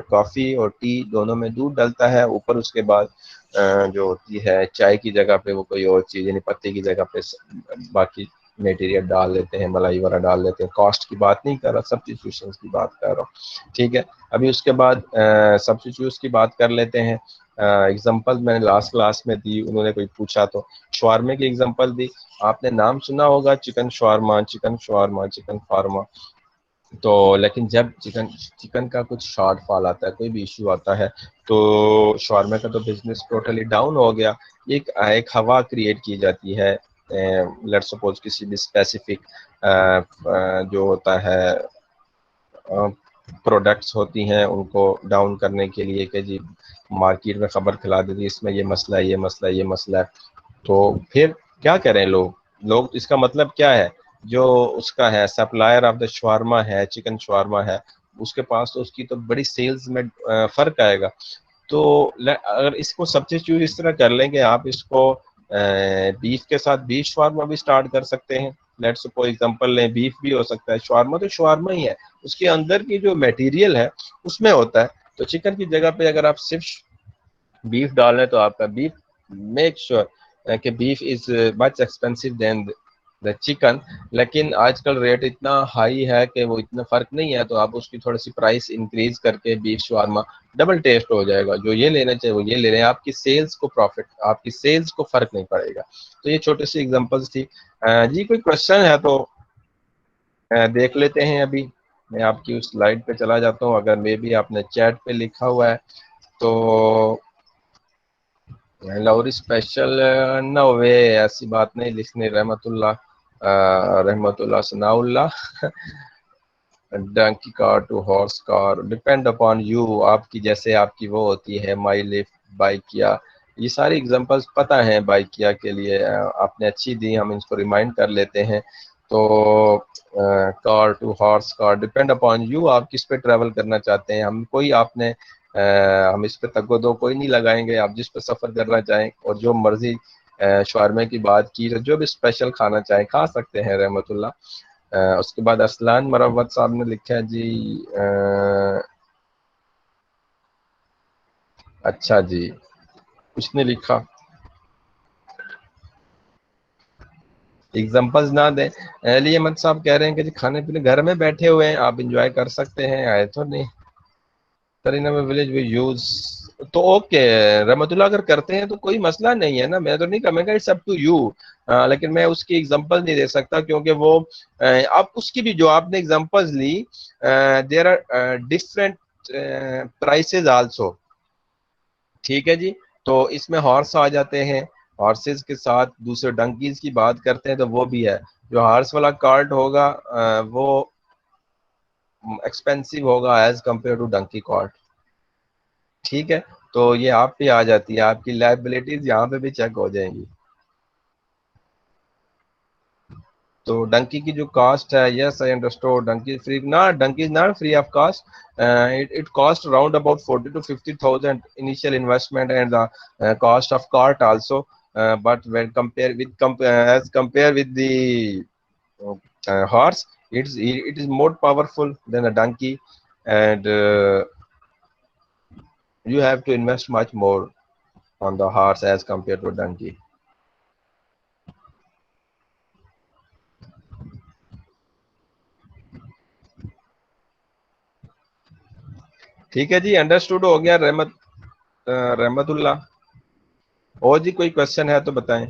कॉफ़ी और टी दोनों में दूध डलता है, ऊपर उसके बाद जो होती है चाय की जगह पे वो कोई और चीज़, यानी पत्ती की जगह पे बाकी मटेरियल डाल लेते हैं, मलाई वगैरह डाल लेते हैं। कॉस्ट की बात नहीं कर रहा, सब्स्टिट्यूशन की बात कर रहा हूँ, ठीक है। अभी उसके बाद सब्स्टिट्यूट्स की बात कर लेते हैं। एग्जांपल मैंने लास्ट क्लास में दी, उन्होंने कोई पूछा तो शवारमे की एग्जांपल दी। आपने नाम सुना होगा chicken shawarma, chicken shawarma, chicken pharma. तो लेकिन जब चिकन का कुछ शॉर्ट फॉल आता है, कोई भी इशू आता है, तो शवारमे का तो बिजनेस टोटली डाउन हो गया। एक हवा क्रिएट की जाती है, लेट्स सपोज किसी भी स्पेसिफिक जो होता है प्रोडक्ट्स होती हैं उनको डाउन करने के लिए कि जी मार्केट में खबर फैला देती है इसमें ये मसला है, ये मसला है, ये मसला है। तो फिर क्या करें लोग इसका मतलब क्या है, जो उसका है सप्लायर ऑफ द शवारमा है, चिकन शवारमा है, उसके पास तो उसकी तो बड़ी सेल्स में फर्क आएगा। तो अगर इसको सब्स्टिट्यूट इस तरह कर लेंगे, आप इसको बीफ के साथ बीफ शवारमा भी स्टार्ट कर सकते हैं। लेट्स सपोज एग्जांपल लें, बीफ भी हो सकता है, शवारमा तो शवारमा ही है, उसके अंदर की जो मटेरियल है उसमें होता है। तो चिकन की जगह पे अगर आप सिर्फ बीफ डाल रहे हैं तो आपका बीफ, मेक श्योर कि beef is much expensive than the chicken, लेकिन आजकल रेट इतना हाई है कि वो इतना फर्क नहीं है, तो आप उसकी थोड़ी सी प्राइस इंक्रीज करके बीफ शवारमा डबल टेस्ट हो जाएगा। जो ये लेना चाहिए वो ये ले रहे हैं, आपकी सेल्स को प्रॉफिट, आपकी सेल्स को फर्क नहीं पड़ेगा। तो ये छोटी सी एग्जांपल्स थी। जी कोई क्वेश्चन है तो देख लेते हैं। अभी मैं आपकी उस स्लाइड पे चला जाता हूँ, अगर मे भी आपने चैट पे लिखा हुआ है तो लौरी स्पेशल, नो वे, ऐसी बात नहीं लिखने, Rahmatullah Sanaullah. Donkey cart to horse cart depend upon you, आपकी जैसे आपकी वो होती है, माई लिफ्ट, बाइकिया, ये सारी एग्जांपल्स पता है बाइकिया के लिए, आपने अच्छी दी, हम इसको रिमाइंड कर लेते हैं। तो cart to horse cart depend upon you, आप किस पे ट्रैवल करना चाहते हैं, हम कोई आपने हम इस पे तगदो कोई नहीं लगाएंगे, आप जिस पे सफ़र करना चाहें और जो मर्जी शवारमे की बात की, जो भी स्पेशल खाना चाहें खा सकते हैं रहमतुल्लाह। उसके बाद असलान मरवत साहब ने लिखा है जी, अच्छा जी, उसने लिखा एग्जांपल्स ना दें। अली अहमद साहब कह रहे हैं कि जी खाने पीने घर में बैठे हुए हैं, आप इंजॉय कर सकते हैं, आए तो नहीं करीना में विलेज वी यूज, तो ओके रहमतुल्लाह, अगर करते हैं तो कोई मसला नहीं है ना, मैं तो नहीं कहूँगा, इट्स अप टू यू। लेकिन मैं उसकी एग्जांपल नहीं दे सकता क्योंकि वो आप उसकी भी जो आपने एग्जांपल्स ली, there are different prices also, ठीक है जी। तो इसमें हॉर्स आ जाते हैं, हॉर्सेस के साथ दूसरे डंकीज की बात करते हैं तो वो भी है, जो हॉर्स वाला कार्ट होगा वो एक्सपेंसिव होगा as compare to donkey cart, ठीक है। तो ये आप पे आ जाती है, आपकी लायबिलिटीज यहाँ पे भी चेक हो जाएंगी। तो डंकी की जो कॉस्ट है, yes I understood, Dunki free ना, Dunki is not free of cost, it cost around about 40 to 50,000 initial investment and the cost of cart also, but when as compare with the horse, it is more powerful than a donkey, and you have to invest much more on the horse as compared to donkey. ठीक है जी, अंडरस्टूड हो गया रहमतुल्लाह। और जी कोई क्वेश्चन है तो बताएं।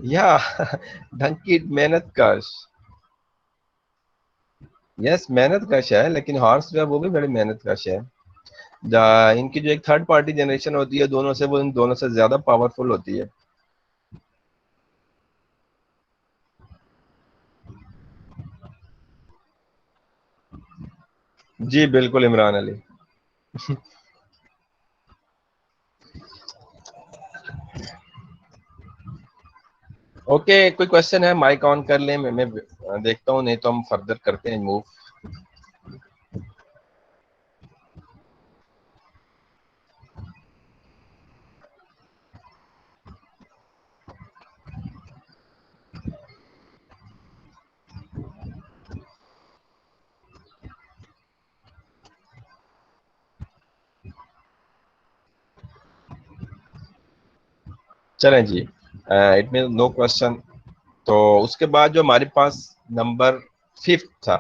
या डंकी मेहनत कश, यस मेहनत कश है, लेकिन हॉर्स जो है वो भी बड़ी मेहनत कश है। इनकी जो एक थर्ड पार्टी जनरेशन होती है दोनों से, वो इन दोनों से ज्यादा पावरफुल होती है। जी बिल्कुल इमरान अली। ओके कोई क्वेश्चन है माइक ऑन कर लें, मैं देखता हूँ, नहीं तो हम फर्दर करते हैं मूव। चलें जी, इट मीन नो क्वेश्चन। तो उसके बाद जो हमारे पास नंबर 5 था,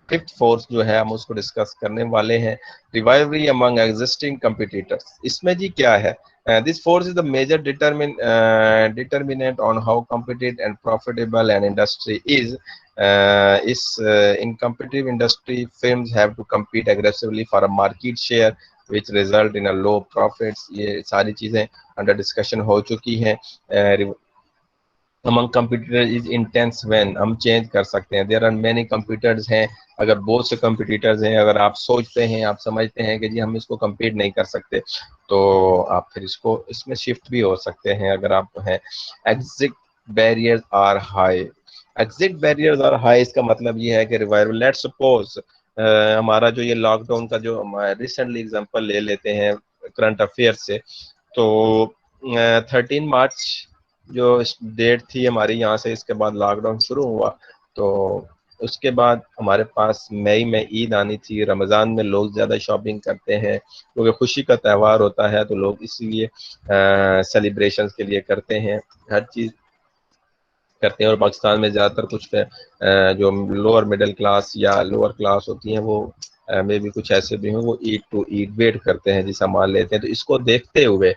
5th फोर्स जो है हम उसको डिस्कस करने वाले हैं, रिवाइवरी अमंग एग्जिस्टिंग कंपिटिटर्स। इसमें जी क्या है, this force is the major determinant on how competitive and profitable an industry is. In competitive industry, firms have to compete aggressively for a market share which result in a low profits। ये सारी चीजें अंडर डिस्कशन हो चुकी हैं। among competitor is intense when, हम चेंज कर सकते हैं, there are many competitors हैं, अगर बहुत से competitors हैं, अगर आप सोचते हैं, आप समझते हैं कि जी हम इसको compete नहीं कर सकते, तो आप फिर इसको इसमें शिफ्ट भी हो सकते हैं अगर आप हैं। exit barriers are high, exit barriers और हाई, इसका मतलब ये है कि रिवाइवल, लेट सपोज हमारा जो ये लॉकडाउन का जो रिसेंटली एग्जांपल ले लेते हैं करंट अफेयर से, तो 13 मार्च जो डेट थी हमारी यहाँ से, इसके बाद लॉकडाउन शुरू हुआ। तो उसके बाद हमारे पास मई में ईद आनी थी, रमज़ान में लोग ज़्यादा शॉपिंग करते हैं क्योंकि खुशी का त्यौहार होता है, तो लोग इसीलिए सेलिब्रेशन के लिए करते हैं, हर चीज़ करते हैं। और पाकिस्तान में ज़्यादातर कुछ जो लोअर मिडिल क्लास या लोअर क्लास होती हैं वो में भी कुछ ऐसे भी हैं वो ईद टू ईद वेट करते हैं जी, सामान लेते हैं। तो इसको देखते हुए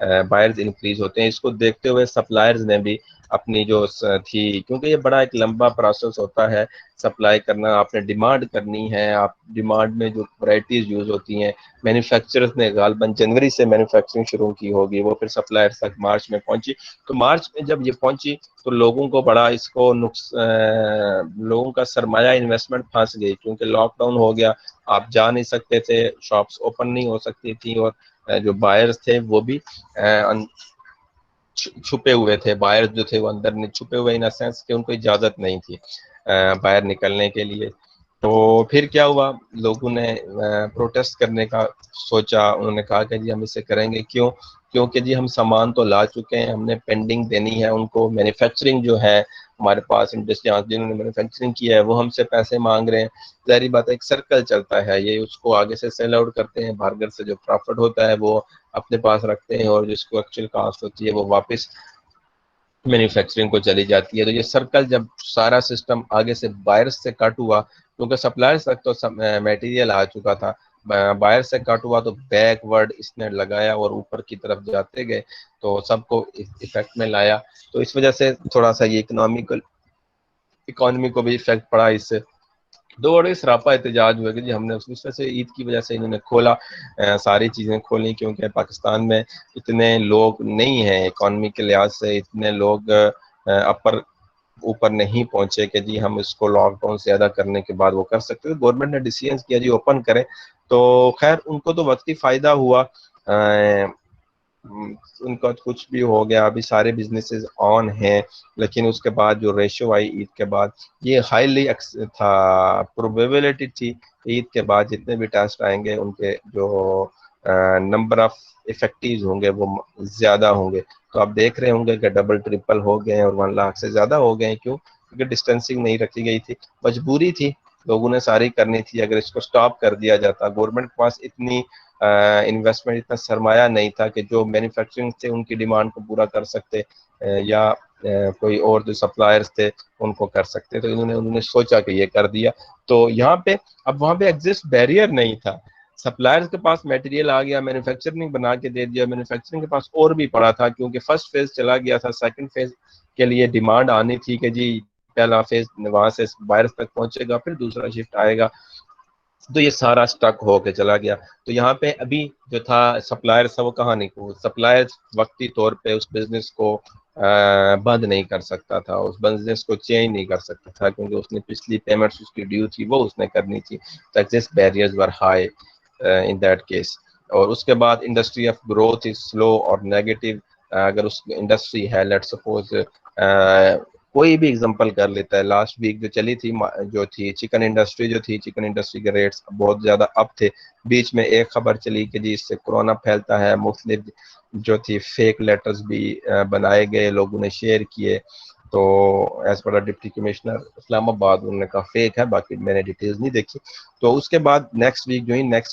बायर्स इंक्रीज होते हैं, इसको देखते हुए सप्लायर्स ने भी अपनी जो थी, क्योंकि ये बड़ा एक लंबा प्रोसेस होता है सप्लाई करना, आपने डिमांड करनी है, आप डिमांड में जो वैराइटीज यूज होती हैं, मैन्युफैक्चरर्स ने गालबन जनवरी से मैन्युफैक्चरिंग शुरू की होगी, वो फिर सप्लायर्स तक मार्च में पहुंची। तो मार्च में जब ये पहुंची तो लोगों को बड़ा इसको लोगों का सरमाया इन्वेस्टमेंट फंस गई, क्योंकि लॉकडाउन हो गया, आप जा नहीं सकते थे, शॉप्स ओपन नहीं हो सकती थी, और जो बायर्स थे वो भी छुपे हुए थे। बायर्स जो थे वो अंदर नहीं, छुपे हुए इन अ सेंस कि उनको इजाज़त नहीं थी बाहर निकलने के लिए। तो फिर क्या हुआ, लोगों ने प्रोटेस्ट करने का सोचा, उन्होंने कहा कि जी हम इसे करेंगे क्यों, क्योंकि जी हम सामान तो ला चुके हैं, हमने पेंडिंग देनी है उनको, मैन्युफैक्चरिंग जो है हमारे पास इंडस्ट्री जिन्होंने मैन्युफैक्चरिंग किया है वो हमसे पैसे मांग रहे हैं। जाहिर बात है एक सर्कल चलता है, ये उसको आगे से सेल आउट करते हैं, बाहर से जो प्रॉफिट होता है वो अपने पास रखते हैं, और जिसको एक्चुअल कॉस्ट होती है वो वापस मैन्युफैक्चरिंग को चली जाती है। तो ये सर्कल जब सारा सिस्टम आगे से बायर्स से कट हुआ, क्योंकि सप्लायर्स तक तो मटेरियल आ चुका था, बायर से कट हुआ तो बैकवर्ड इसने लगाया और ऊपर की तरफ जाते गए, तो सबको इफेक्ट में लाया। तो इस वजह से थोड़ा सा ये इकोनॉमी को भी इफेक्ट पड़ा इससे। दो बड़े सरापा एहतजाज हुए कि जी हमने उस वजह से ईद की वजह से इन्होंने खोला, सारी चीज़ें खोली, क्योंकि पाकिस्तान में इतने लोग नहीं हैं, इकोनॉमी के लिहाज से इतने लोग अपर ऊपर नहीं पहुंचे कि जी हम इसको लॉकडाउन से ज़्यादा करने के बाद वो कर सकते। तो गवर्नमेंट ने डिसीजन किया जी ओपन करें, तो खैर उनको तो वक्ती फ़ायदा हुआ, उनका कुछ भी हो गया, अभी सारे बिजनेसेस ऑन हैं, लेकिन उसके बाद जो रेशो आई ईद के बाद, ये हाईली था, प्रोबेबिलिटी थी ईद के बाद जितने भी टेस्ट आएंगे उनके जो नंबर ऑफ इफेक्टिव होंगे वो ज़्यादा होंगे। तो आप देख रहे होंगे कि डबल ट्रिपल हो गए और 1 लाख से ज़्यादा हो गए। क्यों? क्योंकि डिस्टेंसिंग नहीं रखी गई थी, मजबूरी थी, लोगों ने सारी करनी थी। अगर इसको स्टॉप कर दिया जाता, गवर्नमेंट के पास इतनी इन्वेस्टमेंट, इतना सरमाया नहीं था कि जो मैन्युफैक्चरिंग से उनकी डिमांड को पूरा कर सकते, या कोई और जो सप्लायर्स थे उनको कर सकते, तो उन्होंने सोचा कि ये कर दिया। तो यहाँ पे अब वहाँ पे एग्जिस्ट बैरियर नहीं था, सप्लायर्स के पास मटेरियल आ गया, मैन्युफैक्चरिंग बना के दे दिया, मैन्युफैक्चरिंग के पास और भी पड़ा था, क्योंकि फर्स्ट फेज चला गया था, सेकंड फेज के लिए डिमांड आनी थी कि जी पहला फेज वहां से बायर्स तक पहुंचेगा, फिर दूसरा शिफ्ट आएगा, तो ये सारा स्टक होके चला गया। तो यहाँ पे अभी जो था सप्लायर था वो कहाँ नहीं, सप्लायर वक्ती तौर पे उस बिजनेस को बंद नहीं कर सकता था, उस बिजनेस को चेंज नहीं कर सकता था, क्योंकि उसने पिछली पेमेंट्स उसकी ड्यू थी वो उसने करनी थी। तो access barriers were high in that case. और उसके बाद industry of growth is slow और नेगेटिव। अगर उस इंडस्ट्री है, लेट सपोज कोई भी एग्जांपल कर लेता है, लास्ट वीक जो चली थी जो थी चिकन इंडस्ट्री, जो थी चिकन इंडस्ट्री के रेट्स बहुत ज़्यादा अप थे। बीच में एक खबर चली कि जी इससे कोरोना फैलता है, मुख्तलिफ जो थी फेक लेटर्स भी बनाए गए, लोगों ने शेयर किए। तो as per deputy commissioner Islamabad, उन्होंने कहा फेक है, बाकी मैंने डिटेल्स नहीं देखी। तो उसके बाद नेक्स्ट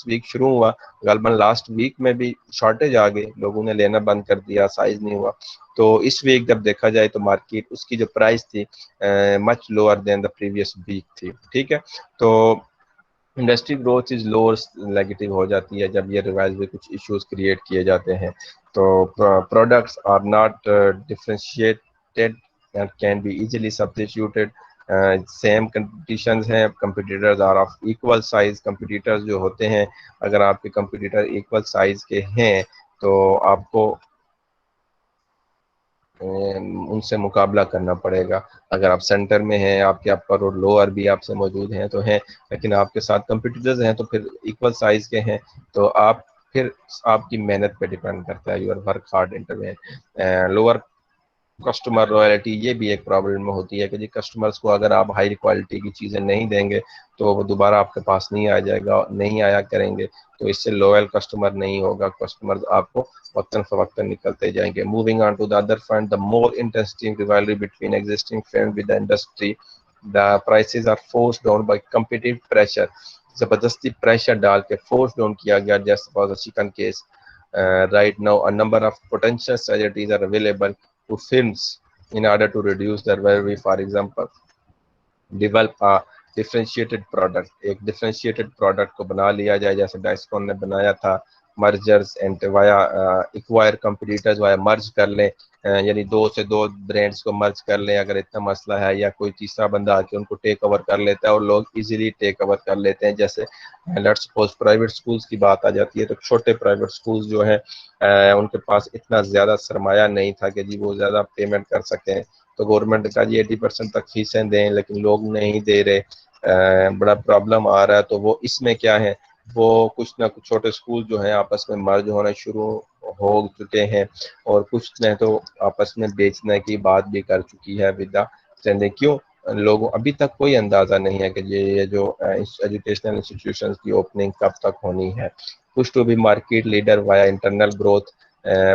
वीक शुरू हुआ, गलबन लास्ट वीक में भी शॉर्टेज आ गई, लोगों ने लेना बंद कर दिया, साइज नहीं हुआ। तो इस वीक जब देखा जाए तो मार्केट उसकी जो प्राइस थी much lower than the previous week थी। ठीक है, तो industry growth is lower negative हो जाती है जब ये रिवाइज में कुछ इश्यूज क्रिएट किए जाते हैं। तो products are not differentiated and can be easily substituted. Same competitions हैं, competitors are of equal size. Competitors जो होते हैं, अगर आपके कंपटीटर इक्वल साइज के हैं तो आपको उनसे मुकाबला करना पड़ेगा। अगर आप सेंटर में हैं, आपके अपर और लोअर भी आपसे मौजूद हैं तो हैं, लेकिन आपके साथ कंपटीटर्स हैं तो फिर इक्वल साइज के हैं, तो आप फिर आपकी मेहनत पे डिपेंड करता है, your work hard intervene. Lower customer royalty, ये भी एक प्रॉब्लम में होती है कि जी कस्टमर्स को अगर आप हाई क्वालिटी की चीज़ें नहीं देंगे तो वो दोबारा आपके पास नहीं आ जाएगा, नहीं आया करेंगे, तो इससे लॉयल कस्टमर नहीं होगा, कस्टमर आपको वक्तन फवक्तन निकलते जाएंगे। Moving on to the other front, the more interesting rivalry between existing firm with the industry, the prices are force down by competitive pressure. जबरदस्ती प्रेशर डाल के फोर्स डाउन किया गया, just for the chicken case. Right now a number of potential strategies are available to firms in order to reduce their value. For example, develop a differentiated product, एक differentiated product को बना लिया जाए जैसे डाइसकॉन ने बनाया था, mergers and via acquire competitors via merge कर लें, यानी दो से दो ब्रांड्स को मर्ज कर लें अगर इतना मसला है, या कोई तीसरा बंदा आके उनको टेक ओवर कर लेता है और लोग इजीली टेक ओवर कर लेते हैं। जैसे लेट्स सपोज प्राइवेट स्कूल्स की बात आ जाती है तो छोटे प्राइवेट स्कूल्स जो हैं उनके पास इतना ज़्यादा सरमाया नहीं था कि जी वो ज़्यादा पेमेंट कर सकें, तो गवर्नमेंट का जी 80% तक फीसें दें, लेकिन लोग नहीं दे रहे, बड़ा प्रॉब्लम आ रहा है। तो वो इसमें क्या है, वो कुछ ना कुछ छोटे स्कूल जो हैं आपस में मर्ज होना शुरू हो चुके हैं, और कुछ ने तो आपस में बेचने की बात भी कर चुकी है विद द क्यों लोगों अभी तक कोई अंदाज़ा नहीं है कि ये जो एजुकेशनल इंस्टीट्यूशंस की ओपनिंग कब तक होनी है। कुछ to be market leader via internal growth,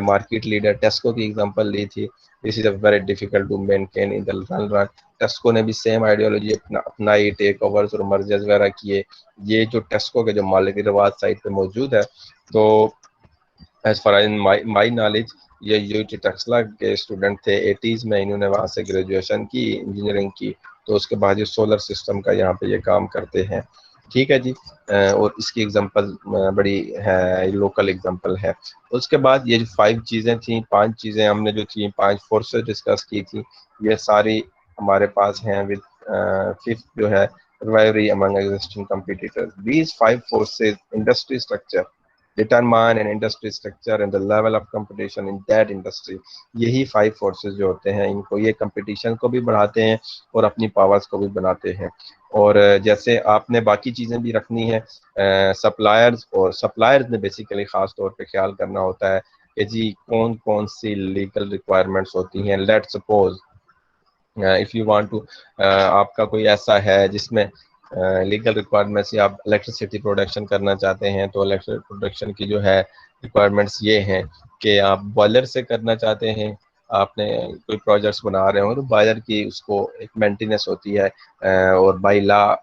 market leader Tesco की एग्जांपल ली थी, this is a very difficult to maintain in the long run. Tesco ने भी सेम आइडियोलॉजी अपनाई, टेक ओवर्स और मर्जर्स वगैरह किए। ये जो टेस्को के जो मालिक रिवाज साइट पे मौजूद है, तो as far in my knowledge ये यूटी टेस्ला के स्टूडेंट थे 80s में, इन्होंने वहाँ से ग्रेजुएशन की इंजीनियरिंग की, तो उसके बाद ये सोलर सिस्टम का यहाँ पे ये काम करते हैं। ठीक है जी, और इसकी एग्जांपल बड़ी है, लोकल एग्जांपल है। उसके बाद ये जो 5 चीज़ें थी, 5 चीज़ें हमने जो थी, 5 फोर्सेस डिस्कस की थी, ये सारी हमारे पास हैं विद 5th जो है rivalry among existing competitors. These 5 forces, industry structure, determine an industry structure and the level of competition in that industry. यही 5 forces जो होते हैं, इनको ये competition को भी बढ़ाते हैं और अपनी पावर्स को भी बनाते हैं। और जैसे आपने बाकी चीज़ें भी रखनी है, सप्लायर्स, और सप्लायर्स ने बेसिकली ख़ास तौर पे ख्याल करना होता है कि जी कौन कौन सी लीगल रिक्वायरमेंट्स होती हैं। Let suppose if you want to, आपका कोई ऐसा है जिसमें लीगल रिक्वायरमेंट से आप इलेक्ट्रिसिटी प्रोडक्शन करना चाहते हैं, तो इलेक्ट्रिक प्रोडक्शन की जो है रिक्वायरमेंट्स ये हैं कि आप बॉयलर से करना चाहते हैं, आपने कोई प्रोजेक्ट्स बना रहे हो तो बॉयलर की उसको एक मेंटेनेंस होती है, और बाई लॉ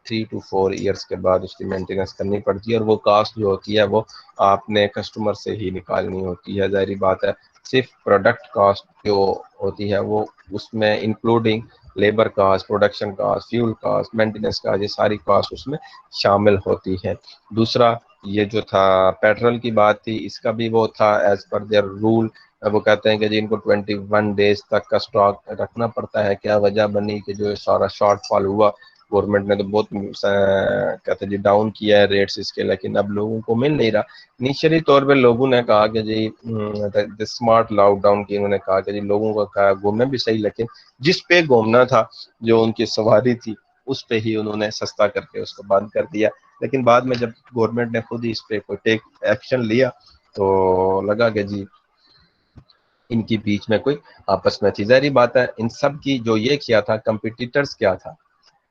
3 to 4 ईयर्स के बाद उसकी मेंटेनेंस करनी पड़ती है, और वो कास्ट जो होती है वो आपने कस्टमर से ही निकालनी होती है। जाहिर बात है सिर्फ प्रोडक्ट कास्ट जो होती है वो उसमें including labour cost, production cost, fuel cost, maintenance cost, ये सारी कास्ट उसमें शामिल होती है। दूसरा ये जो था पेट्रोल की बात थी, इसका भी वो था एज पर देयर रूल, वो कहते हैं कि जी इनको 21 डेज तक का स्टॉक रखना पड़ता है। क्या वजह बनी कि जो सारा शॉर्टफॉल हुआ, गवर्नमेंट ने तो बहुत कहते हैं जी डाउन किया है रेट्स इसके, लेकिन अब लोगों को मिल नहीं रहा। इनिशियली तौर पे लोगों ने कहा कि जी स्मार्ट लॉकडाउन की, उन्होंने कहा कि जी लोगों को कहा घूमना भी सही, लेकिन जिस पे घूमना था जो उनकी सवारी थी उस पे ही उन्होंने सस्ता करके उसको बंद कर दिया। लेकिन बाद में जब गवर्नमेंट ने खुद ही इस पे कोई टेक एक्शन लिया तो लगा कि जी इनकी बीच में कोई आपस में चीज़, जाहिर बात है इन सब की जो ये किया था कंपिटिटर्स क्या था,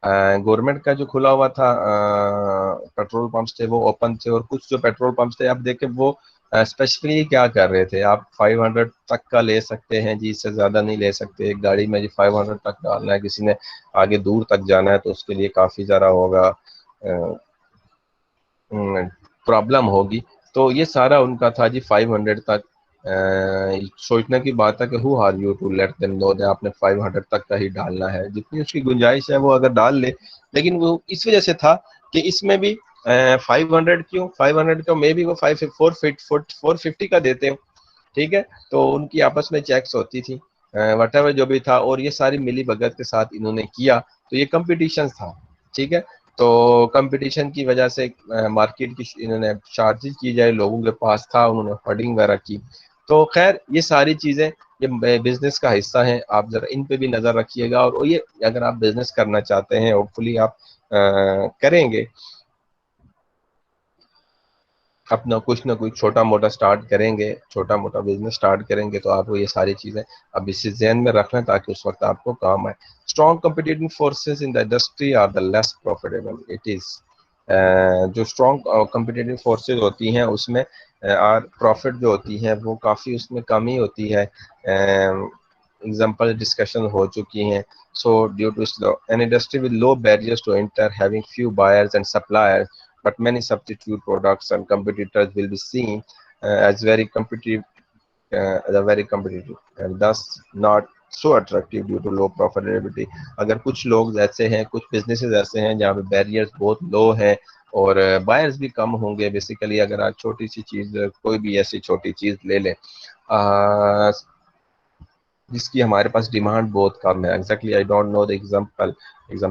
गवर्नमेंट का जो खुला हुआ था पेट्रोल पंप्स थे वो ओपन थे, और कुछ जो पेट्रोल पंप्स थे आप देखें वो स्पेशली क्या कर रहे थे, आप 500 तक का ले सकते हैं जी, इससे ज़्यादा नहीं ले सकते। एक गाड़ी में जी 500 तक डालना है, किसी ने आगे दूर तक जाना है तो उसके लिए काफ़ी ज़्यादा होगा, प्रॉब्लम होगी। तो ये सारा उनका था जी 500 तक। सोचने की बात है कि who are you to let them know that आपने 500 तक का ही डालना है, जितनी उसकी गुंजाइश है वो अगर डाल ले। लेकिन वो इस वजह से था कि इसमें भी 500 क्यों, 500 का मे भी वो 450 का देते हो, ठीक है। तो उनकी आपस में चेक्स होती थी, वटेवर जो भी था, और ये सारी मिली भगत के साथ इन्होंने किया, तो ये कंपटीशन था, ठीक है। तो कंपटीशन की वजह से मार्केट की इन्होंने चार्जेस की जाए, लोगों के पास था, उन्होंने फंडिंग वगैरह की। तो खैर ये सारी चीज़ें ये बिजनेस का हिस्सा हैं, आप ज़रा इन पे भी नज़र रखिएगा। और ये अगर आप बिजनेस करना चाहते हैं होपफुली आप करेंगे, अपना कुछ ना कुछ छोटा मोटा स्टार्ट करेंगे, छोटा मोटा बिजनेस स्टार्ट करेंगे, तो आपको ये सारी चीज़ें अब इसी ज़हन में रख लें ताकि उस वक्त आपको काम आए। Strong competitive forces in the industry are the less profitable it is. जो स्ट्रॉन्ग कम्पिटिटिव फोर्सेस होती हैं उसमें आर प्रॉफिट जो होती है वो काफ़ी उसमें कमी होती है। एग्जाम्पल डिस्कशन हो चुकी हैं। So due to an industry with low barriers to enter, having few buyers and suppliers, but many substitute products and competitors will be seen as very competitive and thus not so attractive due to low profitability. अगर कुछ लोग ऐसे हैं, कुछ बिजनेसेस ऐसे हैं जहाँ पे बैरियर्स बहुत लो हैं और बायर्स भी कम होंगे। बेसिकली अगर आप छोटी सी चीज़, कोई भी ऐसी छोटी चीज़ ले लें जिसकी हमारे पास डिमांड बहुत कम है, exactly I don't know the example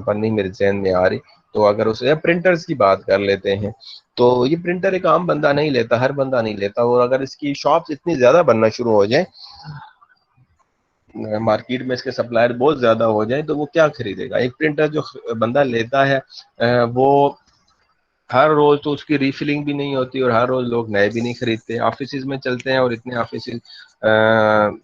नहीं मेरे जहन में आ रही। तो अगर उसे प्रिंटर्स की बात कर लेते हैं, तो ये प्रिंटर एक आम बंदा नहीं लेता, हर बंदा नहीं लेता, और अगर इसकी शॉप्स इतनी ज्यादा बनना शुरू हो जाए, मार्केट में इसके सप्लायर बहुत ज्यादा हो जाए, तो वो क्या खरीदेगा? एक प्रिंटर जो बंदा लेता है वो हर रोज तो उसकी रीफिलिंग भी नहीं होती और हर रोज लोग नए भी नहीं खरीदते, ऑफिस में चलते हैं और इतने ऑफिस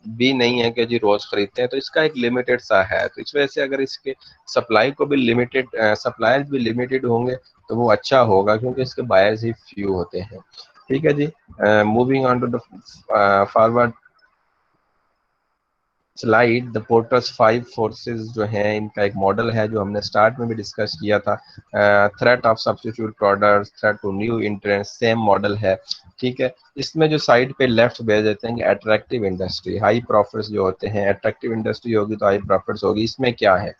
भी नहीं है कि जी रोज खरीदते हैं, तो इसका एक लिमिटेड सा है। तो इस वजह से अगर इसके सप्लाई को भी लिमिटेड, सप्लायर्स भी लिमिटेड होंगे तो वो अच्छा होगा, क्योंकि इसके बायर्स ही फ्यू होते हैं। ठीक है जी, moving on to the forward slide, the Porter's 5 forces जो हैं इनका एक मॉडल है जो हमने स्टार्ट में भी डिस्कस किया था। Threat of substitute products, threat to new entrance, same model है। ठीक है, इसमें जो साइड पे लेफ्ट भेज देते हैं कि अट्रैक्टिव इंडस्ट्री, हाई प्रॉफिट्स जो होते हैं, अट्रैक्टिव इंडस्ट्री होगी तो हाई प्रॉफिट्स होगी। इसमें क्या है,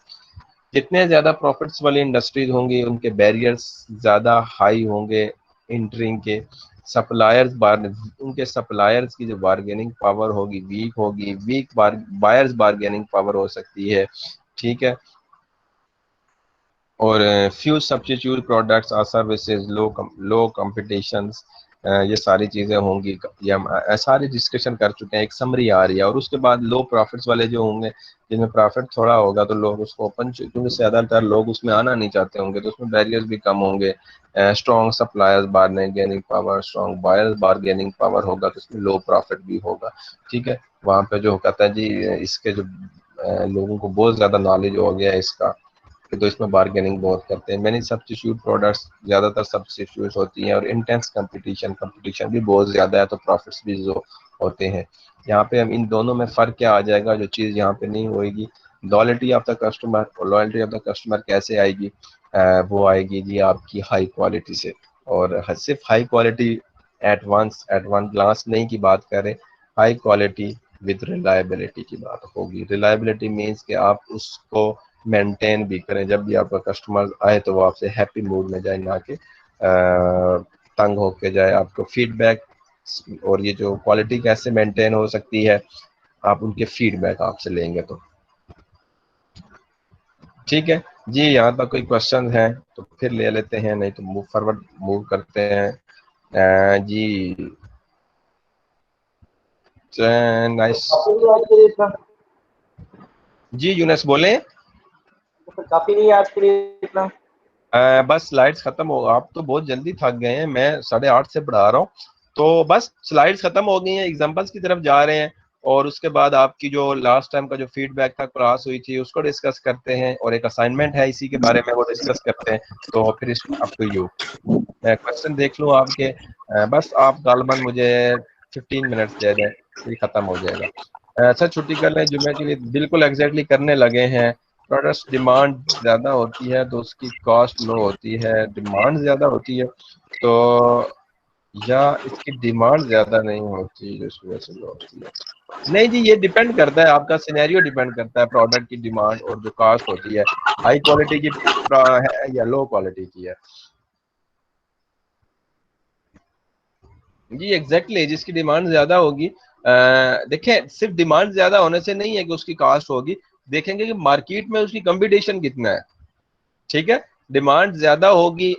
जितने ज्यादा प्रॉफिट्स वाली इंडस्ट्रीज होंगी उनके बैरियर्स ज्यादा हाई होंगे एंट्रिंग के। सप्लायर्स उनके सप्लायर्स की जो बार्गेनिंग पावर होगी वीक होगी, वीक बायर्स बार्गेनिंग पावर हो सकती है। ठीक है, और फ्यू सब्स्टिट्यूट प्रोडक्ट्स और सर्विसेज, लो कंपटीशन, ये सारी चीज़ें होंगी। ये हम सारी डिस्कशन कर चुके हैं, एक समरी आ रही है। और उसके बाद लो प्रॉफिट्स वाले जो होंगे, जिनमें प्रॉफिट थोड़ा होगा तो लोग उसको ओपन, क्योंकि ज़्यादातर लोग उसमें आना नहीं चाहते होंगे, तो उसमें बैरियर्स भी कम होंगे। Strong suppliers bargaining power, strong buyers bargaining power होगा, तो उसमें लो प्रॉफिट भी होगा। ठीक है, वहाँ पे जो कहता है जी इसके जो लोगों को बहुत ज़्यादा नॉलेज हो गया है इसका, तो इसमें बार्गेनिंग बहुत करते हैं। मैनी सब्स्टिट्यूट प्रोडक्ट्स, ज़्यादातर सब्स्टिट्यूट होती हैं, और इंटेंस कंपटीशन भी बहुत ज़्यादा है, तो प्रॉफिट्स भी जो होते हैं। यहाँ पे हम इन दोनों में फ़र्क क्या आ जाएगा, जो चीज़ यहाँ पे नहीं होएगी, लॉयल्टी ऑफ द कस्टमर। और लॉयल्टी ऑफ द कस्टमर कैसे आएगी? वो आएगी जी आपकी हाई क्वालिटी से, और सिर्फ high quality eight one glass नहीं की बात करें, हाई क्वालिटी विद रिलायबिलिटी की बात होगी। रिलायबिलिटी मीन्स कि आप उसको मेंटेन भी करें, जब भी आपका कस्टमर आए तो वो आपसे हैप्पी मूड में जाए, ना कि तंग होके जाए। आपको फीडबैक, और ये जो क्वालिटी कैसे मेंटेन हो सकती है, आप उनके फीडबैक आपसे लेंगे तो। ठीक है जी, यहाँ तक कोई क्वेश्चन है तो फिर ले लेते हैं, नहीं तो मूव करते हैं। जी नाइस जी, यूनस बोले। काफी नहीं आज के लिए इतना। बस स्लाइड्स खत्म हो, आप तो बहुत जल्दी थक गए हैं, मैं 8:30 से पढ़ा रहा हूँ, तो बस स्लाइड्स खत्म हो गई हैं, एग्जांपल्स की तरफ जा रहे हैं, और उसके बाद आपकी जो लास्ट टाइम का जो फीडबैक था, क्लास हुई थी, उसको डिस्कस करते हैं, और एक असाइनमेंट है इसी के बारे में, वो डिस्कस करते हैं। तो फिर अप टू यू, मैं क्वेश्चन देख लूँ आपके। बस आप गालबन मुझे 15 मिनट्स दे दें, फिर खत्म हो जाएगा। अच्छा, छुट्टी कर लें जुम्मे के लिए, बिल्कुल एग्जैक्टली करने लगे हैं। प्रोडक्ट्स डिमांड ज़्यादा होती है तो उसकी कॉस्ट लो होती है, डिमांड ज़्यादा होती है तो, या इसकी डिमांड ज़्यादा नहीं होती जो इस वजह से लो होती है? नहीं जी, ये डिपेंड करता है, आपका सिनेरियो डिपेंड करता है, प्रोडक्ट की डिमांड और जो कॉस्ट होती है, हाई क्वालिटी की है या लो क्वालिटी की है। जी एग्जैक्टली, जिसकी डिमांड ज्यादा होगी, देखें सिर्फ डिमांड ज्यादा होने से नहीं है कि उसकी कॉस्ट होगी, देखेंगे कि मार्केट में उसकी कंपटीशन कितना है। ठीक है, डिमांड ज्यादा होगी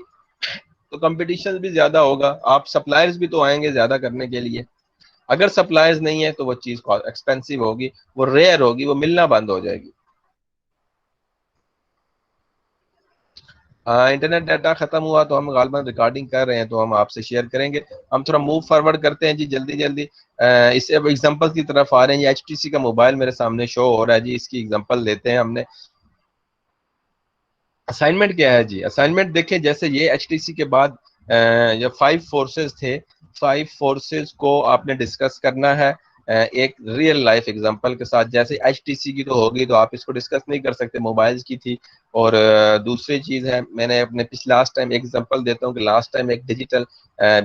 तो कंपटीशन भी ज्यादा होगा, आप सप्लायर्स भी तो आएंगे ज्यादा करने के लिए। अगर सप्लायर्स नहीं है तो वो चीज एक्सपेंसिव होगी, वो रेयर होगी, वो मिलना बंद हो जाएगी। हाँ, इंटरनेट डाटा खत्म हुआ तो हम गालबन रिकॉर्डिंग कर रहे हैं तो हम आपसे शेयर करेंगे। हम थोड़ा मूव फॉरवर्ड करते हैं जी जल्दी जल्दी। इससे अब एग्जांपल की तरफ आ रहे हैं। HTC का मोबाइल मेरे सामने शो हो रहा है जी, इसकी एग्जांपल लेते हैं हमने। असाइनमेंट क्या है जी? असाइनमेंट देखें, जैसे ये HTC के बाद ये 5 फोर्सेस थे, 5 फोर्सेस को आपने डिस्कस करना है एक रियल लाइफ एग्जांपल के साथ। जैसे HTC की तो होगी तो आप इसको डिस्कस नहीं कर सकते, मोबाइल्स की थी। और दूसरी चीज है, मैंने अपने लास्ट टाइम एग्जांपल देता हूँ कि लास्ट टाइम एक डिजिटल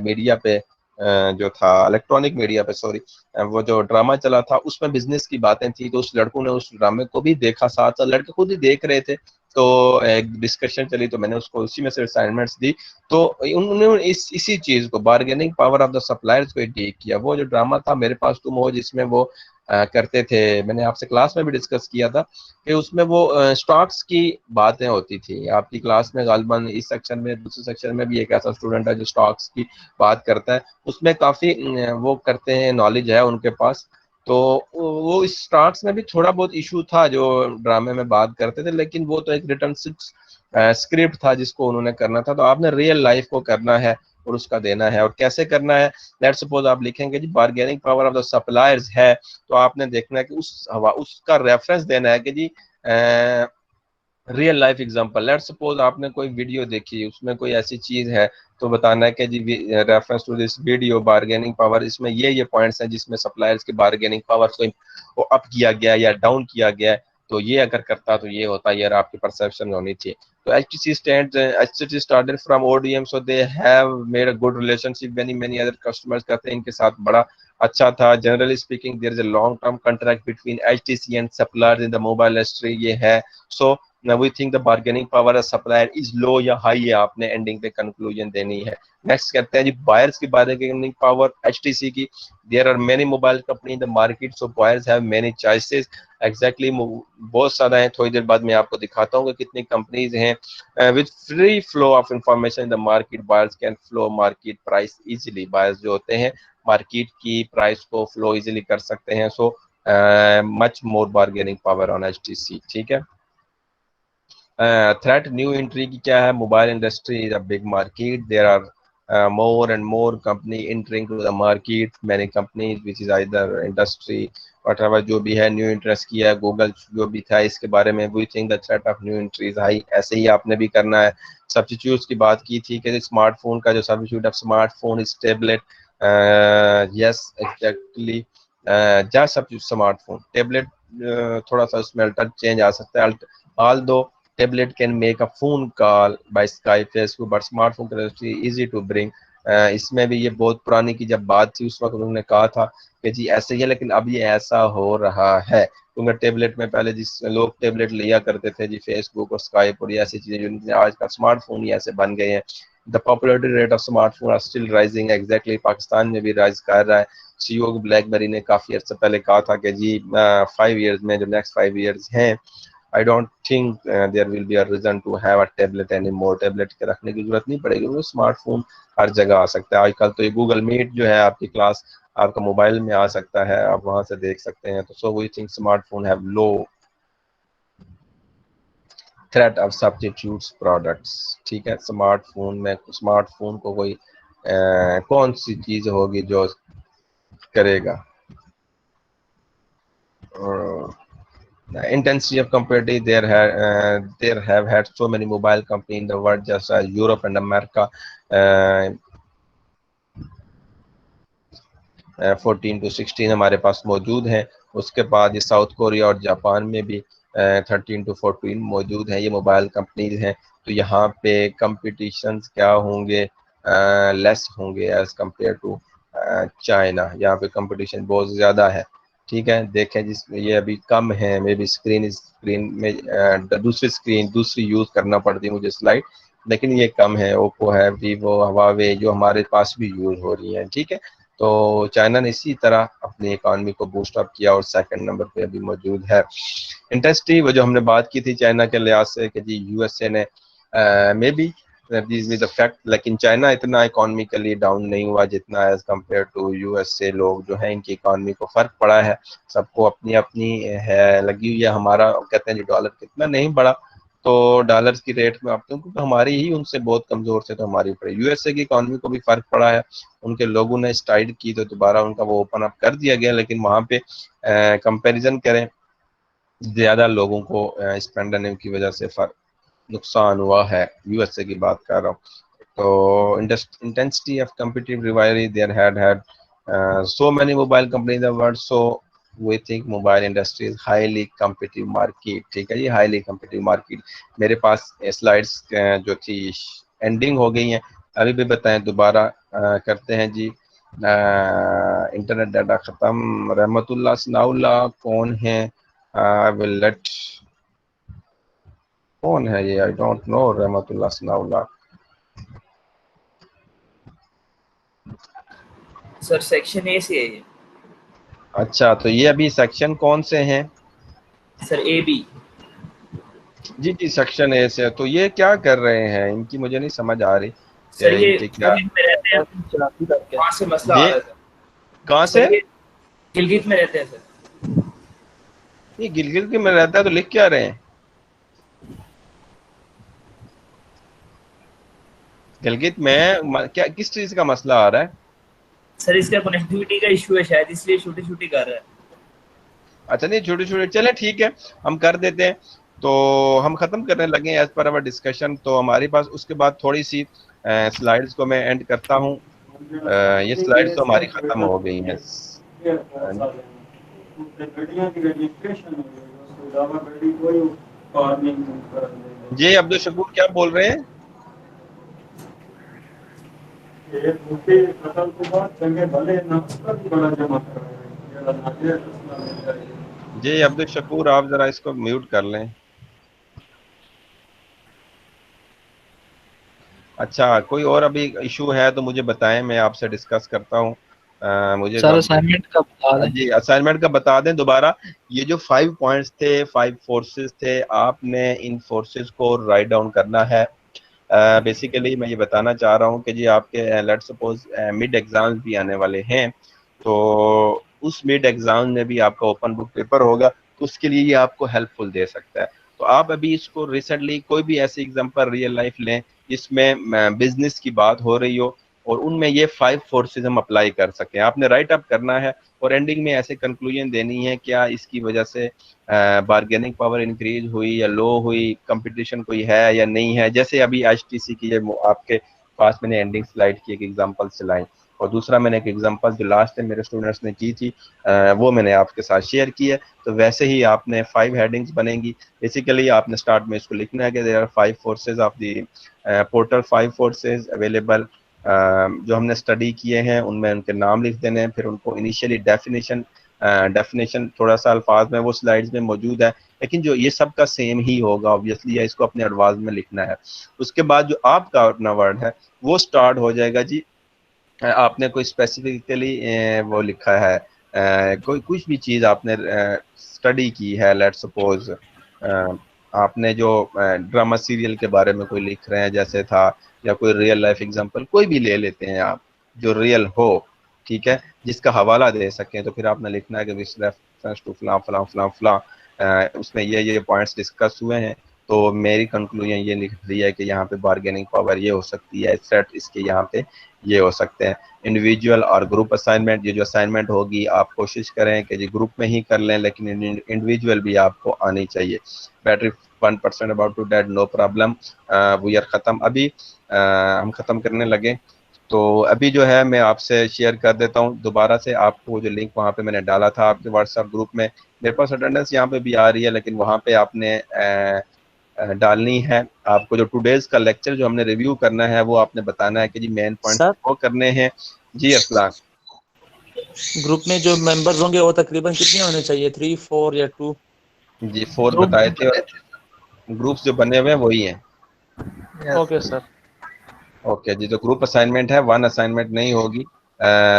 मीडिया पे जो था, इलेक्ट्रॉनिक मीडिया पे सॉरी, वो जो ड्रामा चला था उसमें बिजनेस की बातें थी, तो उस लड़कों ने उस ड्रामे को भी देखा, साथ साथ लड़के खुद ही देख रहे थे, तो एक डिस्कशन चली तो मैंने उसको उसी में से असाइनमेंट्स दी। तो उन्होंने इसी चीज को, bargaining power of the suppliers को टेक किया। वो जो ड्रामा था मेरे पास तुम हो, जिसमें वो करते थे, मैंने आपसे क्लास में भी डिस्कस किया था कि उसमें वो स्टॉक्स की बातें होती थी। आपकी क्लास में गालबन इस सेक्शन में, दूसरे सेक्शन में भी एक ऐसा स्टूडेंट है जो स्टॉक्स की बात करता है, उसमें काफी वो करते हैं, नॉलेज है उनके पास। तो वो इस स्टॉक्स में भी थोड़ा बहुत इशू था जो ड्रामे में बात करते थे, लेकिन वो तो एक रिटर्न स्क्रिप्ट था जिसको उन्होंने करना था। तो आपने रियल लाइफ को करना है और उसका देना है। और कैसे करना है? लेट्स सपोज आप लिखेंगे जी bargaining power of the suppliers है, तो आपने देखना है कि उसका रेफरेंस देना है कि जी real life example. Let's suppose आपने कोई वीडियो देखी, उसमें कोई ऐसी चीज है, तो बताना है कि जी reference to this video bargaining power, इसमें ये पॉइंट्स हैं जिसमें सप्लायर्स की बार्गेनिंग पावर को अप किया गया या डाउन किया गया, तो ये अगर करता तो ये होता, ये आपकी परसेप्शन होनी चाहिए। तो HTC started from ODM, so they have made a good relationship, many other customers कहते हैं इनके साथ बड़ा अच्छा था। Generally speaking there is a long term contract between HTC and suppliers in the mobile industry, ये है। सो now we think the bargaining power of supplier is low या high, है आपने एंडिंग पे कंक्लूजन देनी है। नेक्स्ट कहते हैं जी बायर्स की बार्गेनिंग पावर HTC की। There are many mobile company in the market, so buyers have many choices. Exactly बहुत सारा है, थोड़ी देर बाद मैं आपको दिखाता हूँ कि कितनी कंपनीज हैं। With free flow of information in the market, buyers can flow market price easily. Buyers जो होते हैं मार्केट की प्राइस को फ्लो इजीली कर सकते हैं। So much more bargaining power on HTC, ठीक है। थ्रेट न्यू एंट्री की क्या है? Mobile industry is a big market, there are more and more company entering to the market, many companies which is either industry whatever जो भी है न्यू इंटरेस्ट किया है। गूगल जो भी था इसके बारे में, we think the threat of new entry is high. ऐसे ही आपने भी करना है। सब्स्टिट्यूट्स की बात की थी कि स्मार्टफोन का जो substitute of smartphone is tablet. Yes exactly, जा सब्स्टिट्यूट स्मार्टफोन टेबलेट, थोड़ा सा उसमें अल्टर चेंज आ सकता है। ऑल दो tablet can make a phone call by Skype, Facebook, but smartphone is easy to bring। इसमें भी ये बहुत पुरानी की जब बात थी उस वक्त उन्होंने कहा था कि जी ऐसे ही है, लेकिन अब ये ऐसा हो रहा है क्योंकि टेबलेट में पहले जिस लोग टेबलेट लिया करते थे जी, फेसबुक और स्काइप और ये ऐसी चीजें, जो आज का स्मार्टफोन ही ऐसे बन गए हैं। The popularity rate of smartphone are still rising. Exactly, Pakistan में भी राइज कर रहा है। CEO ब्लैकबेरी ने काफी अर्से पहले कहा था कि जी 5 ईयर्स में, जो नेक्स्ट 5 ईयर्स हैं, I don't think there will be a reason to have a tablet anymore। Tablet के रखने की जरूरत नहीं पड़ेगी, वो स्मार्टफोन हर जगह आ सकता है। आजकल तो ये गूगल मीट जो है आपकी क्लास आपका मोबाइल में आ सकता है, आप वहां से देख सकते हैं। तो so we think smartphone have low threat of substitutes products, ठीक है। स्मार्टफोन को कोई कौन सी चीज होगी जो करेगा? Intensity of competitive, there have had so many mobile company in the world, just as Europe and America। 14 to 16 हमारे पास मौजूद हैं। उसके बाद ये साउथ कोरिया और जापान में भी 13 to 14 मौजूद हैं, ये मोबाइल कंपनीज हैं। तो यहाँ पे कंपटीशंस क्या होंगे? लेस होंगे एज कम्पेयर टू चाइना। यहाँ पे कंपटीशन बहुत ज़्यादा है, ठीक है। देखें जिसमें ये अभी कम है, मे बी स्क्रीन में दूसरी यूज़ करना पड़ती है मुझे स्लाइड, लेकिन ये कम है। ओप्पो है, वीवो, हवावे जो हमारे पास भी यूज़ हो रही हैं, ठीक है। तो चाइना ने इसी तरह अपनी इकॉनमी को बूस्ट अप किया और सेकंड नंबर पे अभी मौजूद है। इंडस्ट्री वो जो हमने बात की थी चाइना के लिहाज से कि जी यूएसए ने may be this is a fact, लेकिन चाइना इतना इकॉनमिकली डाउन नहीं हुआ जितना एज कम्पेयर टू यूएसए। लोग जो है इनकी इकॉनमी को फर्क पड़ा है, सबको अपनी अपनी है लगी हुई है। हमारा कहते हैं जी डॉलर कितना नहीं बढ़ा, तो डॉलर्स की रेट में आपको, क्योंकि हमारी ही उनसे बहुत कमजोर से तो हमारी पड़ी। यूएसए की इकॉनमी को भी फर्क पड़ा है, उनके लोगों ने स्टाइड की तो दोबारा उनका वो ओपन अप कर दिया गया, लेकिन वहाँ पे कंपैरिजन करें ज्यादा लोगों को स्पेंड करने की वजह से नुकसान हुआ है। यूएसए की बात कर रहा हूँ। तो intensity of competitive rivalry there had so many mobile companies in the world, so we think mobile industry is highly competitive market। ठीक है, ये highly competitive market। मेरे पास स्लाइड्स जो थी एंडिंग हो गई हैं, अभी भी बताएं दोबारा करते हैं जी। इंटरनेट डाटा खत्म। रहमतुल्लाह सनाउल्लाह कौन है? आई विल लेट, कौन है ये? आई डोंट नो रहमतुल्लाह सनाउल्लाह। सर सेक्शन ए से है ये। अच्छा, तो ये अभी सेक्शन कौन से हैं? Sir A B. जी जी, सेक्शन ए से। तो ये क्या कर रहे हैं? इनकी मुझे नहीं समझ आ रही सर कि ये इनके क्या, गिलगित में रहते हैं, वहाँ से मसला आ ये रहा है सर। कहाँ से? सर ये गिलगित में रहते हैं सर। ये गिलगित के में रहता है तो लिख क्या रहे हैं? गिलगित में क्या, किस चीज का मसला आ रहा है? सर इसका कनेक्टिविटी का इशू है शायद, इसलिए छोटी छोटी कर रहा है। अच्छा, नहीं छोटे छोटे, चले ठीक है, हम कर देते हैं। तो हम खत्म करने लगे एज पर अवर डिस्कशन। तो हमारे पास उसके बाद थोड़ी सी स्लाइड्स को मैं एंड करता हूँ। ये स्लाइड्स तो हमारी खत्म हो गई हैं। जी अब्दुल शकूर क्या बोल रहे हैं? जी अब्दुल शकूर, आप जरा इसको म्यूट कर लें। अच्छा, कोई और अभी इशू है तो मुझे बताएं, मैं आपसे डिस्कस करता हूँ। मुझे सर असाइनमेंट का बता दें। जी असाइनमेंट का बता दें दोबारा। ये जो 5 पॉइंट्स थे, 5 फोर्सेस थे, आपने इन फोर्सेस को राइट डाउन करना है। बेसिकली मैं ये बताना चाह रहा हूँ कि जी आपके लेट्स सपोज मिड एग्जाम्स भी आने वाले हैं, तो उस मिड एग्जाम में भी आपका ओपन बुक पेपर होगा, तो उसके लिए ये आपको हेल्पफुल दे सकता है। तो आप अभी इसको रिसेंटली कोई भी ऐसी एग्जाम्पल रियल लाइफ लें जिसमें बिजनेस की बात हो रही हो और उनमें ये 5 फोर्सेज हम अप्लाई कर सकें। आपने राइट अप करना है और एंडिंग में ऐसे कंक्लूजन देनी है, क्या इसकी वजह से बार्गेनिंग पावर इंक्रीज हुई या लो हुई, कंपटीशन कोई है या नहीं है। जैसे अभी एचटीसी की आपके पास मैंने एंडिंग स्लाइड की एक एग्जांपल चलाई, और दूसरा मैंने एक एग्जांपल जो लास्ट टाइम मेरे स्टूडेंट्स ने की थी वो मैंने आपके साथ शेयर की है। तो वैसे ही आपने 5 हेडिंग्स बनेंगी। बेसिकली आपने स्टार्ट में इसको लिखना है कि there are 5 forces of the Porter, 5 forces available जो हमने स्टडी किए हैं, उनमें उनके नाम लिख देने हैं। फिर उनको इनिशियली डेफिनेशन थोड़ा सा अल्फाज में वो स्लाइड्स में मौजूद है, लेकिन जो ये सब का सेम ही होगा ऑब्वियसली, इसको अपने एडवांस में लिखना है। उसके बाद जो आपका अपना वर्ड है वो स्टार्ट हो जाएगा जी। आपने कोई स्पेसिफिकली वो लिखा है, कोई कुछ भी चीज़ आपने स्टडी की है, लेट्स सपोज आपने जो ड्रामा सीरियल के बारे में कोई लिख रहे हैं जैसे था, या कोई रियल लाइफ एग्जांपल कोई भी ले लेते हैं आप जो रियल हो, ठीक है, जिसका हवाला दे सकें। तो फिर आपने लिखना है कि विच रेफरेंस टू फलां फलां फलां फलां, उसमें ये पॉइंट्स डिस्कस हुए हैं, तो मेरी कंक्लूजन ये लिख रही है कि यहाँ पे बार्गेनिंग पावर ये हो सकती है, सेट इसके यहाँ पे ये हो सकते हैं। इंडिविजुअल और ग्रुप असाइनमेंट, ये जो असाइनमेंट होगी आप कोशिश करें कि जी ग्रुप में ही कर लें, लेकिन इंडिविजुअल भी आपको आनी चाहिए। Battery 1% about to dead, no problem, we are ख़त्म। अभी हम ख़त्म करने लगे, तो अभी जो है मैं आपसे शेयर कर देता हूँ दोबारा से आपको जो लिंक वहाँ पे मैंने डाला था आपके व्हाट्सएप ग्रुप में। मेरे पास अटेंडेंस यहाँ पे भी आ रही है, लेकिन वहाँ पे आपने डालनी है। आपको जो टुडेज का लेक्चर जो हमने रिव्यू करना है वो आपने बताना है कि जी मेन पॉइंट वो करने हैं। जी अरसलान, ग्रुप में जो मेंबर्स होंगे वो तकरीबन कितने होने चाहिए, 3, 4 या 2? जी 4 बताए थे, और ग्रुप्स जो बने हुए हैं वही हैं। Okay sir. ओके जी, तो ग्रुप असाइनमेंट है, 1 असाइनमेंट नहीं होगी,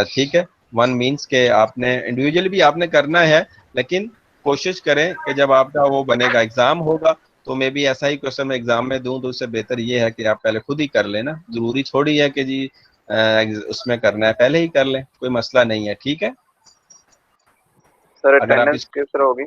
ठीक है। 1 मीन्स के आपने इंडिविजुअली भी आपने करना है, लेकिन कोशिश करें कि जब आपका वो बनेगा एग्जाम होगा तो मे भी ऐसा ही क्वेश्चन मैं एग्जाम में दूं, तो उससे बेहतर ये है कि आप पहले खुद ही कर लेना। जरूरी थोड़ी है कि जी उसमें करना है, पहले ही कर लें, कोई मसला नहीं है, ठीक है। सर अगर आप अटेंडेंस किस तरह होगी?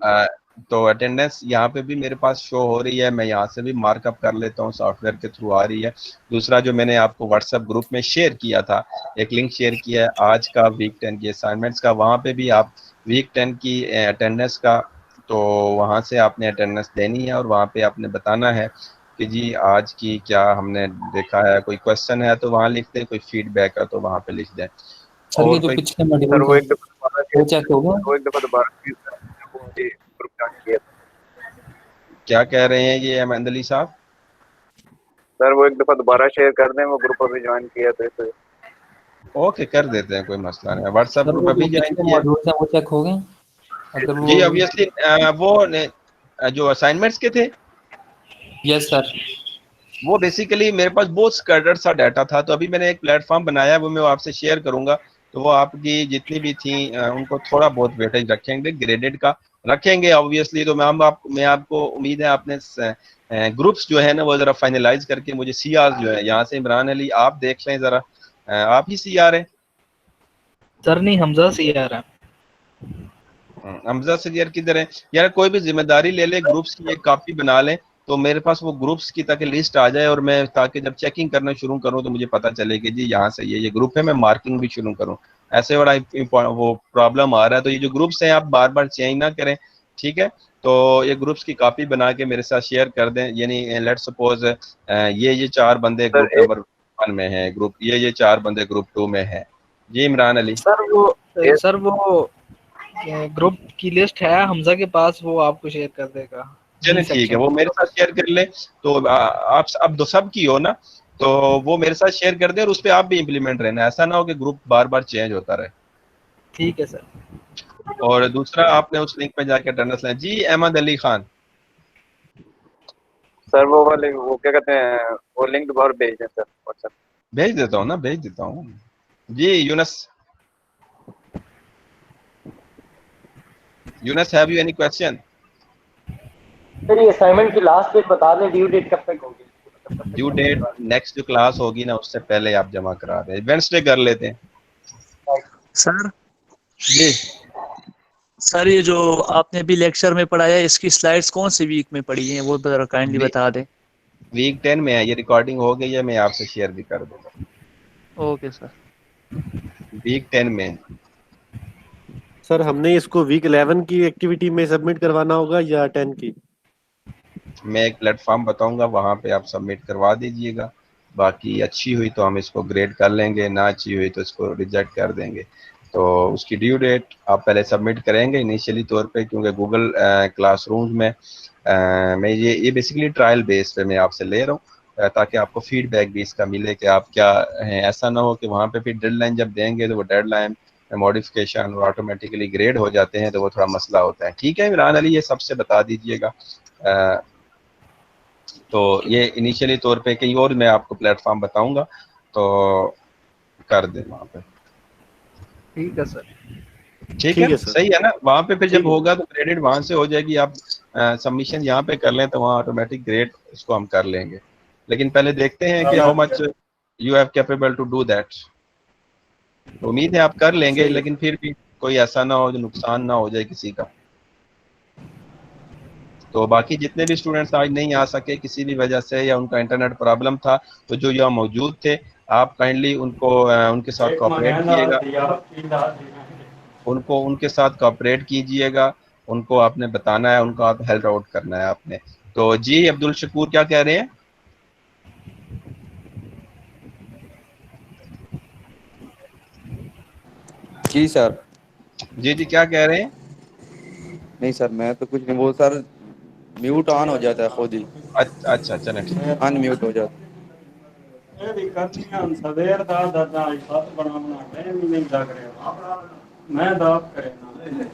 तो अटेंडेंस यहाँ पे भी मेरे पास शो हो रही है, मैं यहाँ से भी मार्कअप कर लेता हूँ, सॉफ्टवेयर के थ्रू आ रही है। दूसरा जो मैंने आपको व्हाट्सएप ग्रुप में शेयर किया था, एक लिंक शेयर किया है आज का वीक 10 की असाइनमेंट्स का, वहाँ पे भी आप वीक 10 की अटेंडेंस का, तो वहाँ से आपने अटेंडेंस देनी है और वहाँ पे आपने बताना है कि जी आज की क्या हमने देखा है, कोई क्वेश्चन है तो वहाँ लिख दें, कोई फीडबैक है तो वहाँ पे लिख दें। सर और ये जो कोई पिछले सर मॉड्यूल वो थे एक दफा वो चेक हो गया? वो एक दफा दोबारा please सर, वो मुझे ग्रुप ज्वाइन किया क्या कह रहे हैं ये अहमद अली साहब? सर, वो एक दफा दोबारा शेयर कर दें, वो ग्रुप अभी ज्वाइन किया तो इसे ओके, कर देते हैं, कोई मसला नहीं। व्हाट्सएप सर ग्रुप वो जो अभी ज्वाइन पिछले किया? मॉड्यूल थे वो चेक हो गए? अगर जी वो ऑब्वियसली जो असाइनमेंट्स के थे यस सर। वो बेसिकली मेरे पास बहुत स्कैटर्ड सा डाटा था, तो अभी मैंने एक प्लेटफॉर्म बनाया है, वो मैं आपसे शेयर करूंगा। तो वो आपकी जितनी भी थी उनको थोड़ा बहुत वेटेज रखेंगे, ग्रेडेड का रखेंगे ऑब्वियसली। तो मैं आपको उम्मीद है आपने ग्रुप्स जो है ना वो जरा फाइनलाइज करके मुझे सीआर जो है यहाँ से इमरान अली आप देख लें जरा, आप ही सीआर है? सर नहीं, हमजा से आ रहा है। हमजा सैयद किधर है यार? कोई भी जिम्मेदारी ले ले, ग्रुप्स की एक कॉपी बना ले तो मेरे पास वो ग्रुप्स की ताकि लिस्ट आ जाए, और मैं ताकि जब चेकिंग करना शुरू करूं तो मुझे पता चले कि जी यहाँ से ये ग्रुप है, मैं मार्किंग भी शुरू करूं। ऐसे बड़ा वो प्रॉब्लम आ रहा है। तो ये जो ग्रुप्स हैं आप बार बार चेंज ना करें, ठीक है? तो ये ग्रुप्स की कॉपी बना के मेरे साथ शेयर कर दें। यानी लेट्स सपोज ये 4 बंदे सर ग्रुप नंबर 1 में है, ग्रुप ये 4 बंदे ग्रुप 2 में है। जी इमरान अली। सर वो ग्रुप की लिस्ट है हमजा के पास, वो आपको शेयर कर देगा। चलिए ठीक है, वो मेरे साथ शेयर कर ले। तो आप अब दो सब की हो ना, तो वो मेरे साथ शेयर कर दे और उस पर आप भी इम्प्लीमेंट रहना, ऐसा ना हो कि ग्रुप बार बार चेंज होता रहे। ठीक है सर। और दूसरा आपने उस लिंक पे जाके अटेंडेंस लें। जी अहमद अली खान। सर वो वाले वो क्या कहते हैं, वो लिंक दोबारा भेज दें सर व्हाट्सएप। भेज देता हूँ ना, भेज देता हूँ। जी Yunus, have you any question? Sir ये असाइनमेंट की लास्ट डेट बता दें, ड्यू डेट कब तक होगी? ड्यू डेट नेक्स्ट जो क्लास होगी ना उससे पहले आप जमा करा दें, वेडनेसडे कर लेते हैं। सर जी सर ये जो आपने अभी लेक्चर में पढ़ाया है, इसकी स्लाइड्स कौन सी वीक में पढ़ी हैं वो जरा काइंडली बता दें। वीक 10 में है, ये रिकॉर्डिंग हो गई है, मैं आपसे शेयर भी कर दूंगा। Okay sir. वीक 10 में। सर हमने इसको वीक 11 की एक्टिविटी में सबमिट करवाना होगा या 10 की? मैं एक प्लेटफॉर्म बताऊंगा, वहां पे आप सबमिट करवा दीजिएगा। बाकी अच्छी हुई तो हम इसको ग्रेड कर लेंगे, ना अच्छी हुई तो इसको रिजेक्ट कर देंगे। तो उसकी ड्यू डेट आप पहले सबमिट करेंगे इनिशियली तौर पे, क्योंकि गूगल क्लासरूम में मैं ये बेसिकली ट्रायल बेस पे मैं आपसे ले रहा हूँ, ताकि आपको फीडबैक भी इसका मिले कि आप क्या हैं। ऐसा ना हो कि वहाँ पे फिर डेडलाइन जब देंगे तो वो डेडलाइन मॉडिफिकेशन और ऑटोमेटिकली ग्रेड हो जाते हैं, तो वो थोड़ा मसला होता है। ठीक है इमरान अली, ये सबसे बता दीजिएगा। तो ये इनिशियली तौर पे कहीं और मैं आपको प्लेटफॉर्म बताऊंगा, तो कर दें वहाँ पे। ठीक है सर। ठीक है सही है ना? वहाँ पे फिर जब होगा तो ग्रेडेड वहाँ से हो जाएगी। आप सबमिशन यहाँ पे कर लें तो वहाँ ऑटोमेटिक ग्रेड इसको हम कर लेंगे। लेकिन पहले देखते हैं कि how much you have capable to do that. उम्मीद है आप कर लेंगे, लेकिन फिर भी कोई ऐसा ना हो जो नुकसान ना हो जाए किसी का। तो बाकी जितने भी स्टूडेंट्स आज नहीं आ सके किसी भी वजह से, या उनका इंटरनेट प्रॉब्लम था, तो जो यहाँ मौजूद थे आप काइंडली उनको उनके साथ कोऑपरेट कीजिएगा, उनके साथ कोऑपरेट कीजिएगा। उनको आपने बताना है, उनको आप हेल्प आउट करना है आपने। तो जी अब्दुल शकूर क्या कह रहे हैं? जी सर। जी क्या कह रहे हैं? नहीं सर मैं तो कुछ नहीं, वो सर म्यूट ऑन हो जाता है खुद ही। अच्छा चलें ठीक है, अनम्यूट हो जाता है। मैं दाब करे ना